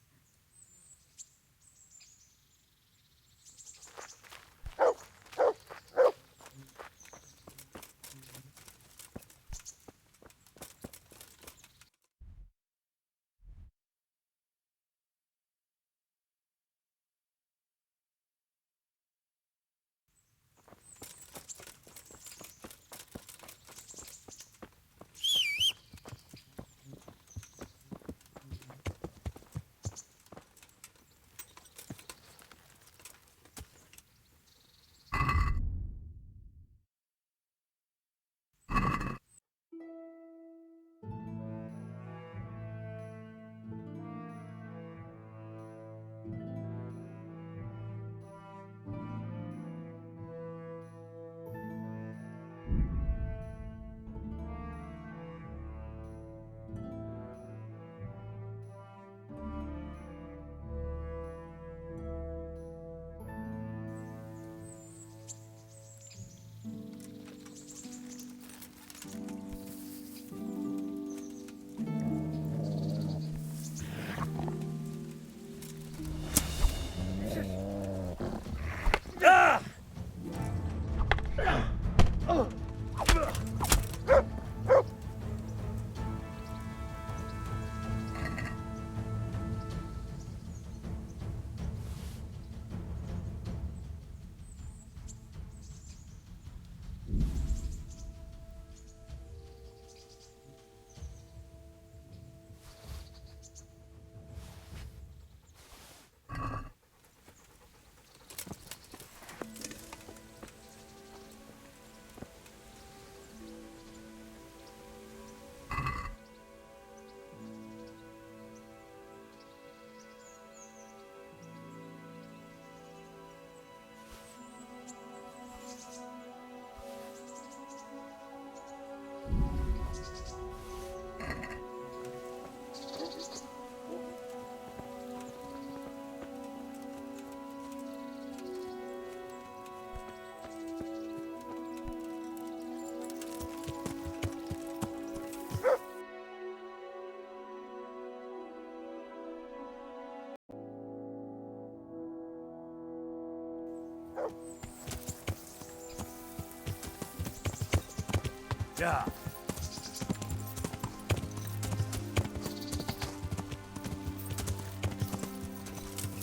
Yeah.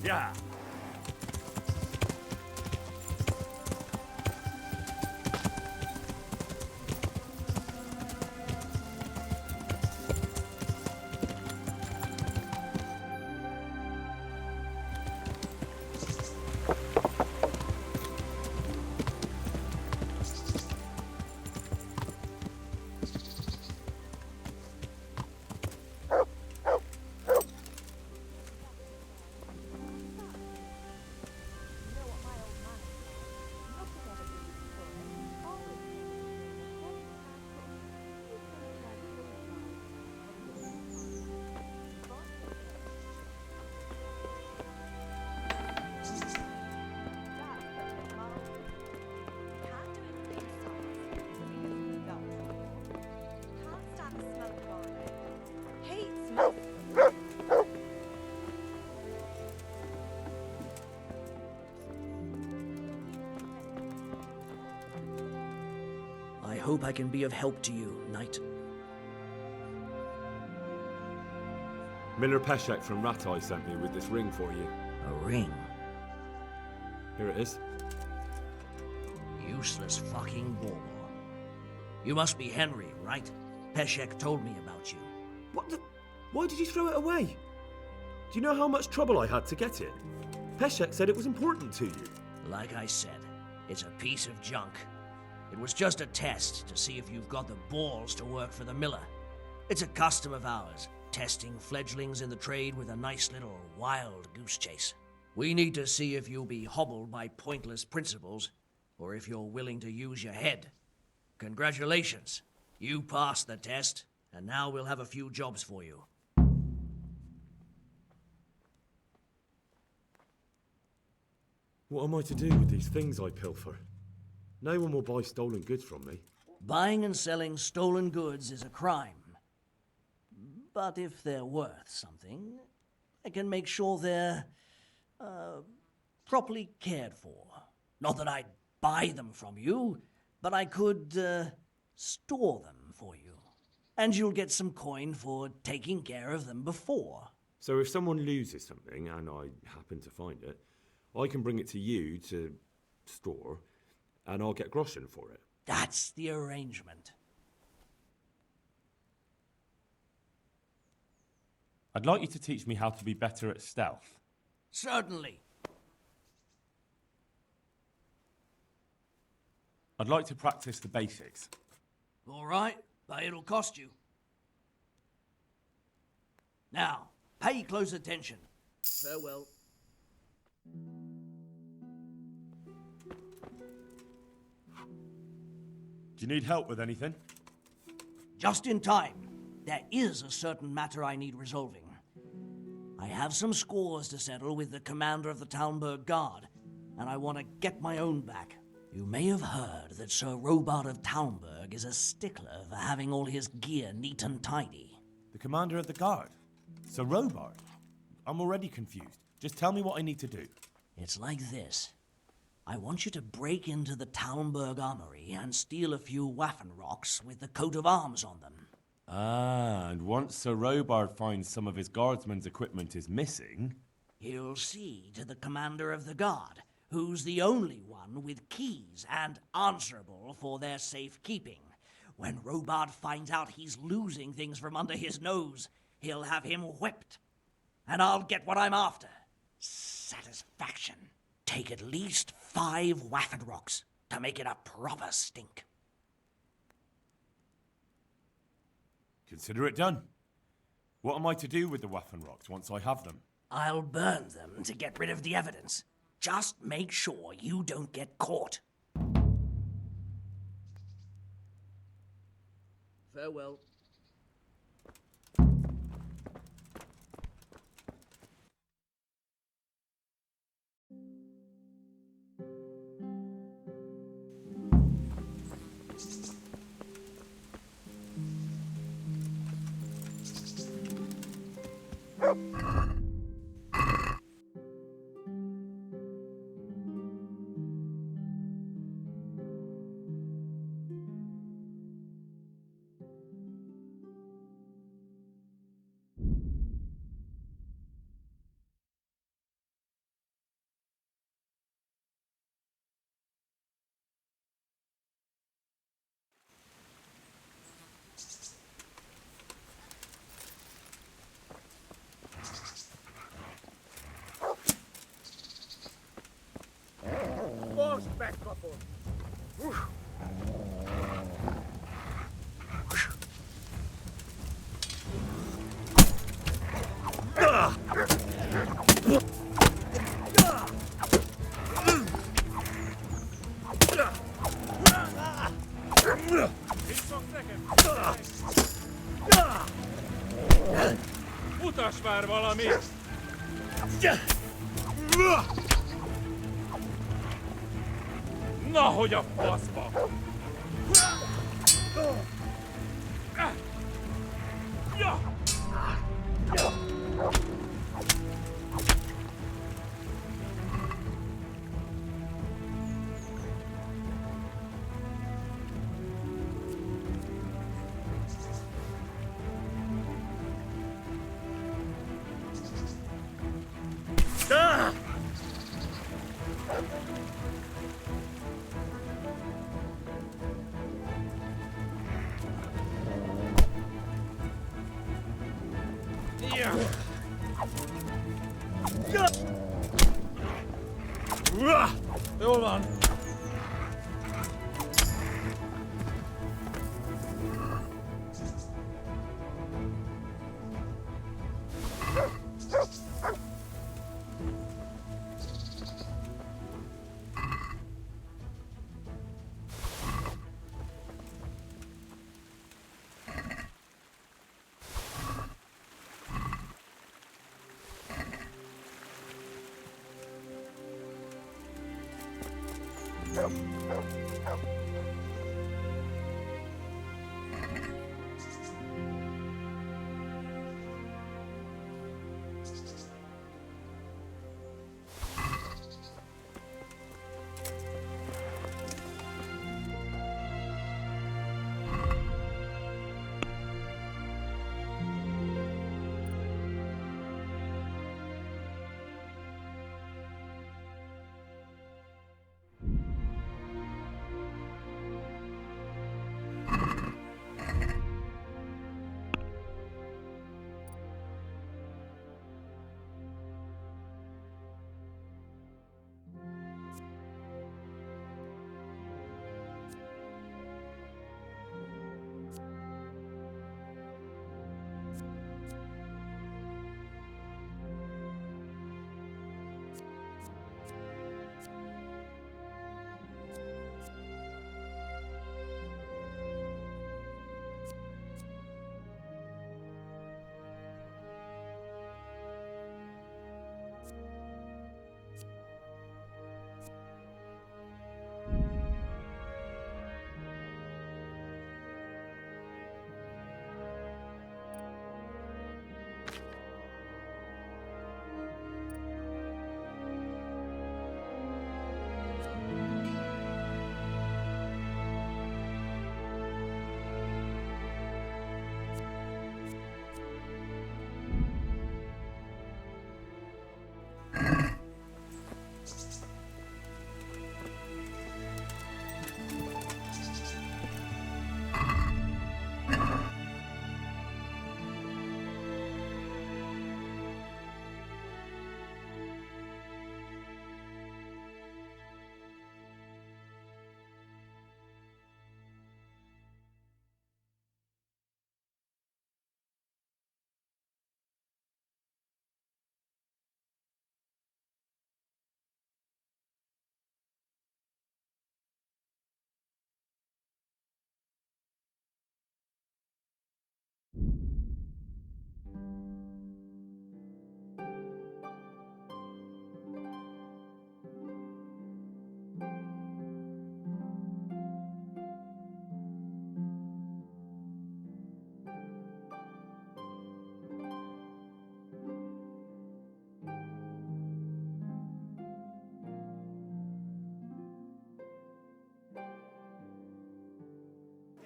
Yeah. I hope I can be of help to you, Knight. Miller Peshek from Ratai sent me with this ring for you. A ring? Here it is. Useless fucking bauble. You must be Henry, right? Peshek told me about you. What the... Why did you throw it away? Do you know how much trouble I had to get it? Peshek said it was important to you. Like I said, it's a piece of junk. It was just a test to see if you've got the balls to work for the miller. It's a custom of ours, testing fledglings in the trade with a nice little wild goose chase. We need to see if you'll be hobbled by pointless principles, or if you're willing to use your head. Congratulations. You passed the test, and now we'll have a few jobs for you. What am I to do with these things I pilfer? No one will buy stolen goods from me. Buying and selling stolen goods is a crime. But if they're worth something, I can make sure they're, properly cared for. Not that I'd buy them from you, but I could, store them for you. And you'll get some coin for taking care of them before. So if someone loses something, and I happen to find it, I can bring it to you to store, and I'll get groschen for it. That's the arrangement. I'd like you to teach me how to be better at stealth. Certainly. I'd like to practice the basics. All right, but it'll cost you. Now, pay close attention. Farewell. Do you need help with anything? Just in time. There is a certain matter I need resolving. I have some scores to settle with the commander of the Talmberg Guard, and I want to get my own back. You may have heard that Sir Robard of Talmberg is a stickler for having all his gear neat and tidy. The commander of the guard? Sir Robard? I'm already confused. Just tell me what I need to do. It's like this. I want you to break into the Talmberg armory and steal a few Waffen rocks with the coat of arms on them. Ah, and once Sir Robard finds some of his guardsmen's equipment is missing... He'll see to the commander of the guard, who's the only one with keys and answerable for their safekeeping. When Robard finds out he's losing things from under his nose, he'll have him whipped. And I'll get what I'm after. Satisfaction. Take at least 5 Waffen rocks to make it a proper stink. Consider it done. What am I to do with the Waffen rocks once I have them? I'll burn them to get rid of the evidence. Just make sure you don't get caught. Farewell. respect, couple. Mutasd már valamit! Na, hogy a faszba! Ja! Jól van.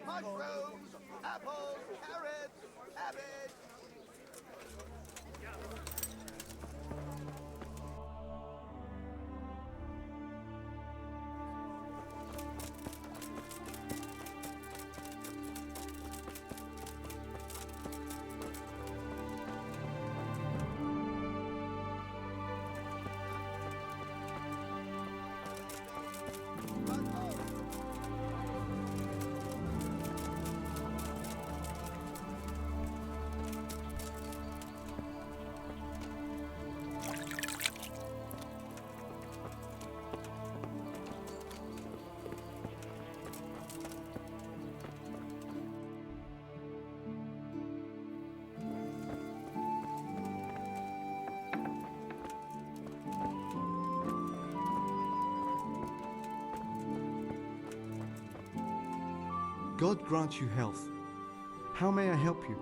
Mushrooms, apples, carrots, cabbage. God grant you health. How may I help you?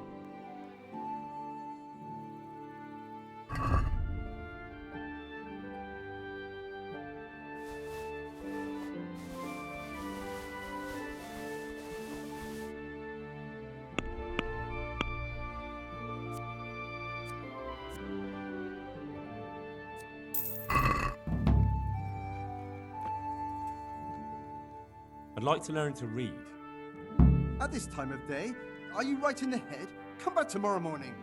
I'd like to learn to read. At this time of day? Are you right in the head? Come back tomorrow morning.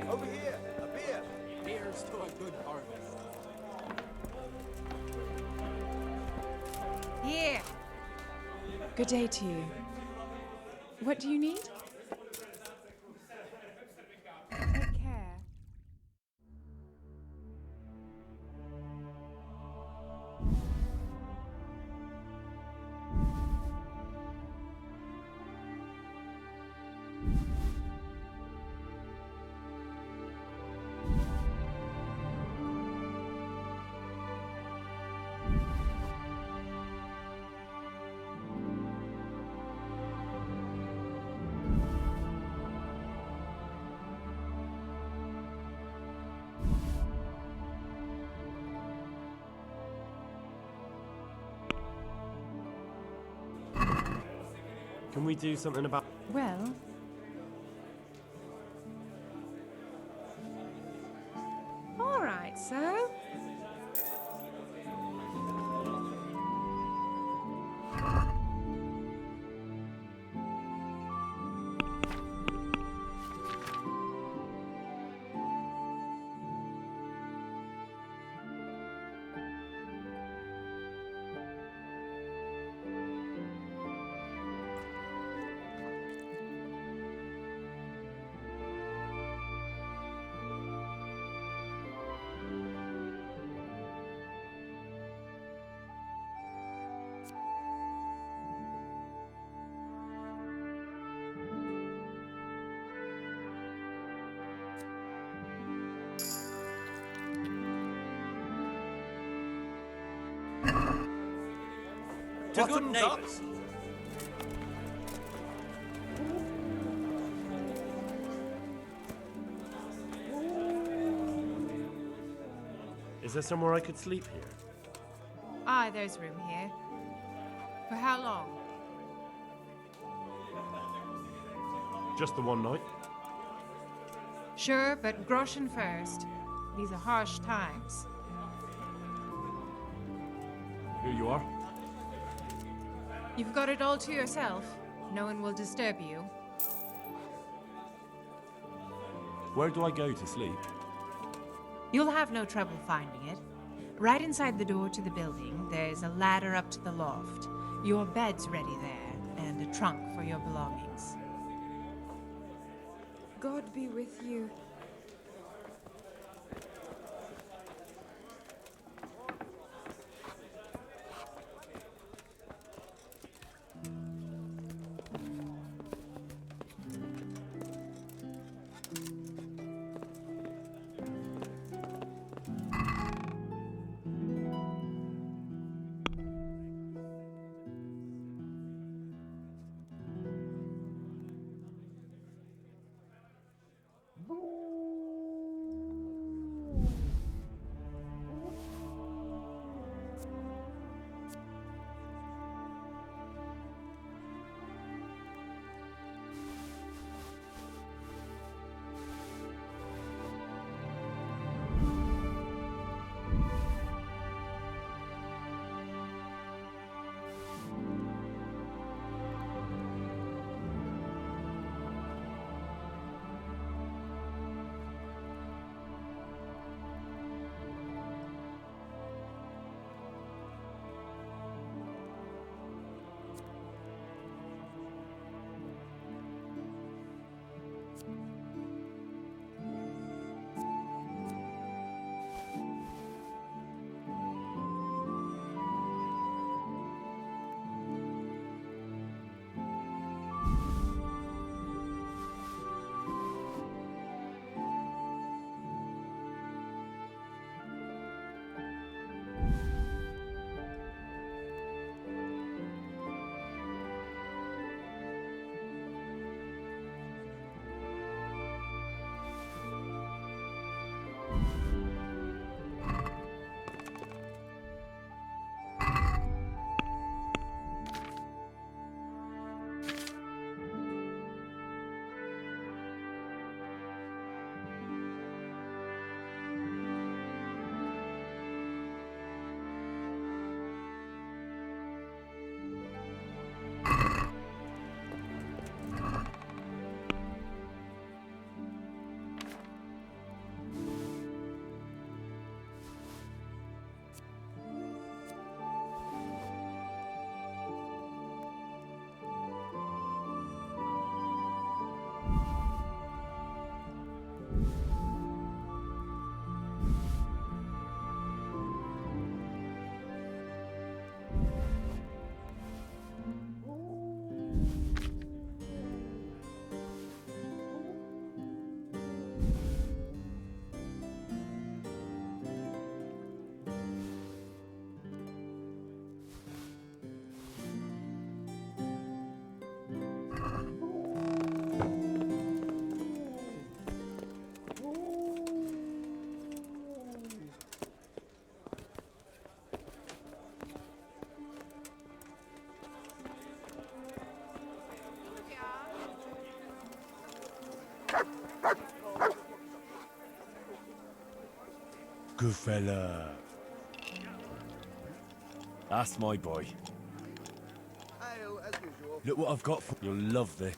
Over here, a beer. Here's to a good harvest. Here. Good day to you. What do you need? Take care. Can we do something about... Well, all right, so. To good Bottoms up. neighbors. Is there somewhere I could sleep here? Aye, there's room here. For how long? Just the one night? Sure, but groschen first. These are harsh times. Here you are. You've got it all to yourself. No one will disturb you. Where do I go to sleep? You'll have no trouble finding it. Right inside the door to the building, there's a ladder up to the loft. Your bed's ready there, and a trunk for your belongings. God be with you. Good fella. That's my boy. Look what I've got for you. You'll love this.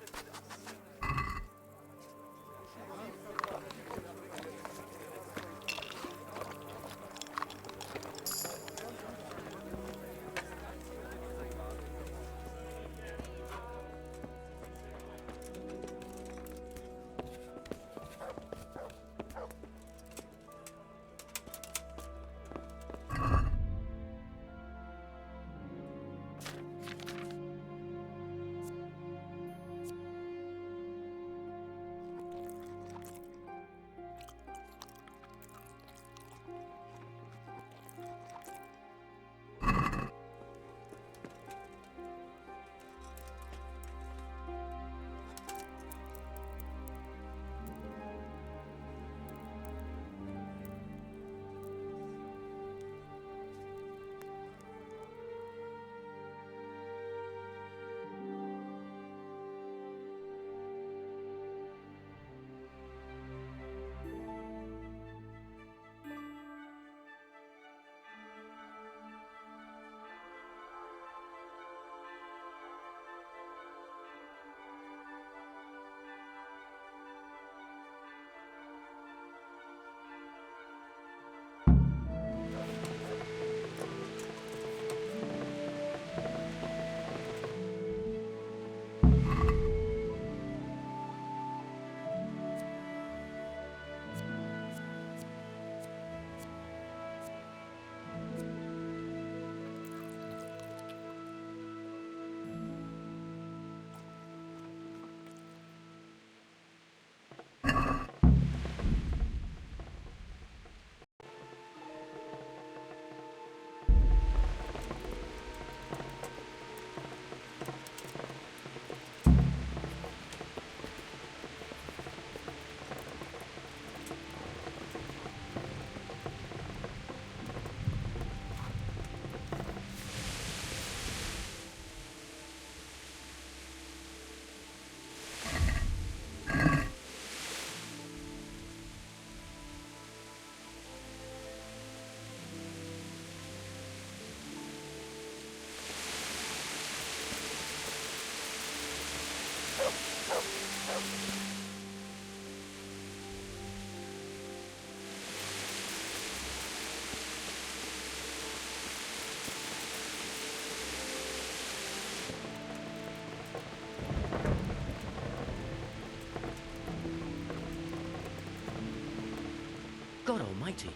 God almighty.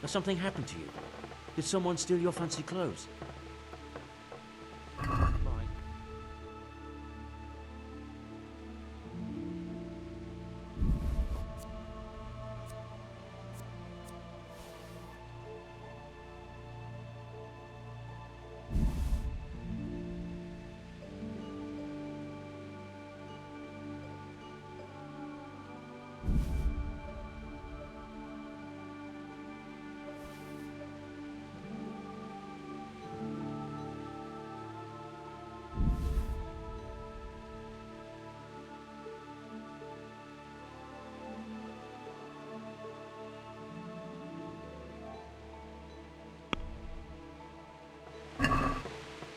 Has something happened to you? Did someone steal your fancy clothes?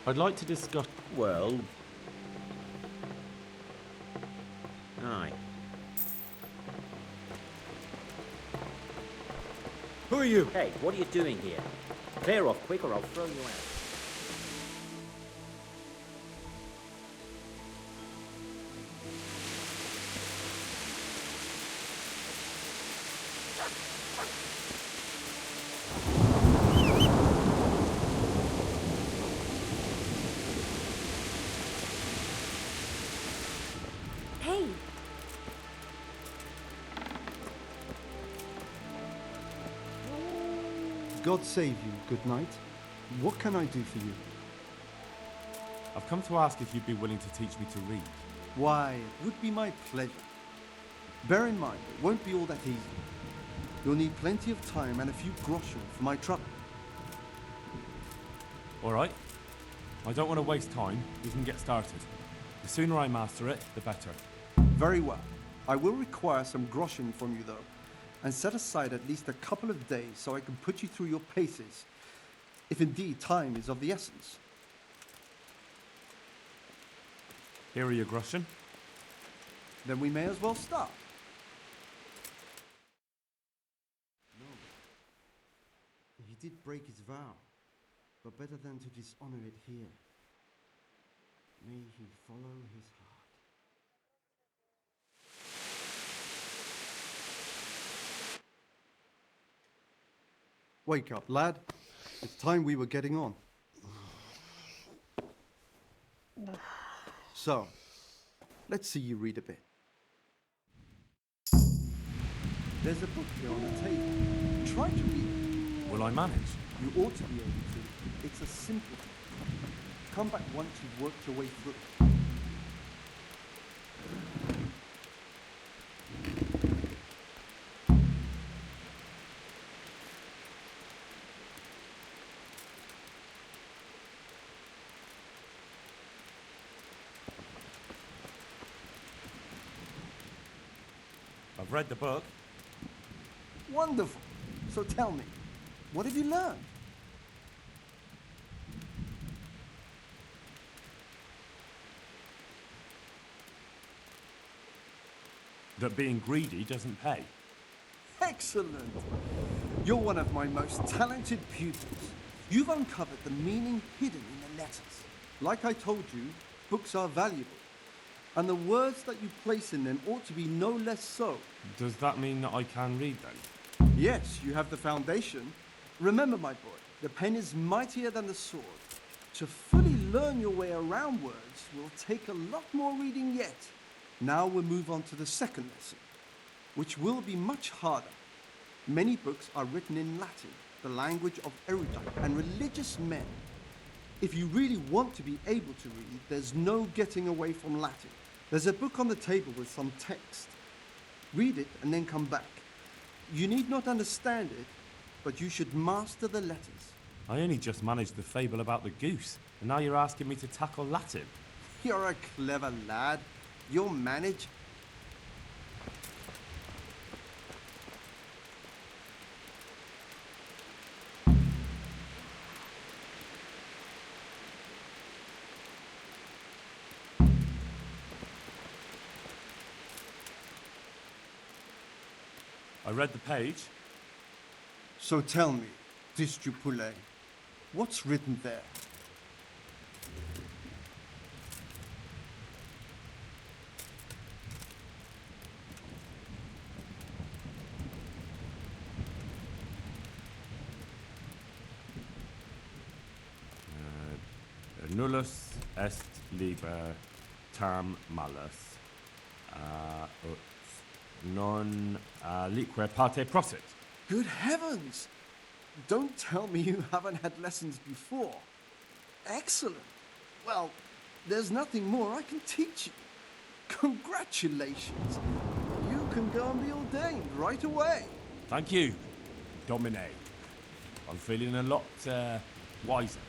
I'd like to discuss... Well... Aye. Who are you? Hey, what are you doing here? Clear off quick or I'll throw you out. Hey! God save you, good night. What can I do for you? I've come to ask if you'd be willing to teach me to read. Why, it would be my pleasure. Bear in mind, it won't be all that easy. You'll need plenty of time and a few groschen for my trouble. All right. I don't want to waste time. We can get started. The sooner I master it, the better. Very well. I will require some groschen from you, though, and set aside at least a couple of days so I can put you through your paces, if indeed time is of the essence. Here are your groschen. Then we may as well start. No. He did break his vow, but better than to dishonor it here. May he follow his heart. Wake up, lad. It's time we were getting on. So, let's see you read a bit. There's a book here on the table. Try to read it. Will I manage? You ought to be able to. It's a simple thing. Come back once you've worked your way through. I've read the book. Wonderful. So tell me, what have you learned? That being greedy doesn't pay. Excellent. You're one of my most talented pupils. You've uncovered the meaning hidden in the letters. Like I told you, books are valuable. And the words that you place in them ought to be no less so. Does that mean that I can read then? Yes, you have the foundation. Remember, my boy, the pen is mightier than the sword. To fully learn your way around words will take a lot more reading yet. Now we'll move on to the second lesson, which will be much harder. Many books are written in Latin, the language of erudite and religious men. If you really want to be able to read, there's no getting away from Latin. There's a book on the table with some text. Read it and then come back. You need not understand it, but you should master the letters. I only just managed the fable about the goose, and now you're asking me to tackle Latin. You're a clever lad. You'll manage. I read the page. So tell me, Distupule, what's written there? Nullus est liber tam malus, ut non lique parte prosit. Good heavens! Don't tell me you haven't had lessons before. Excellent. Well, there's nothing more I can teach you. Congratulations. You can go and be ordained right away. Thank you, Domine. I'm feeling a lot wiser.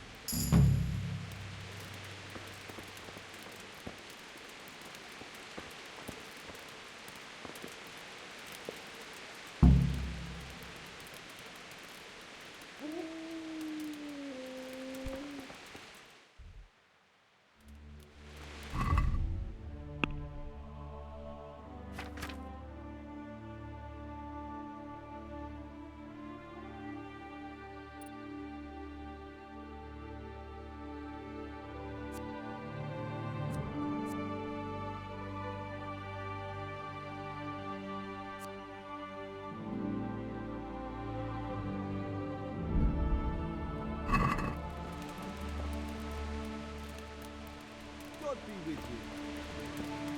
God be with you.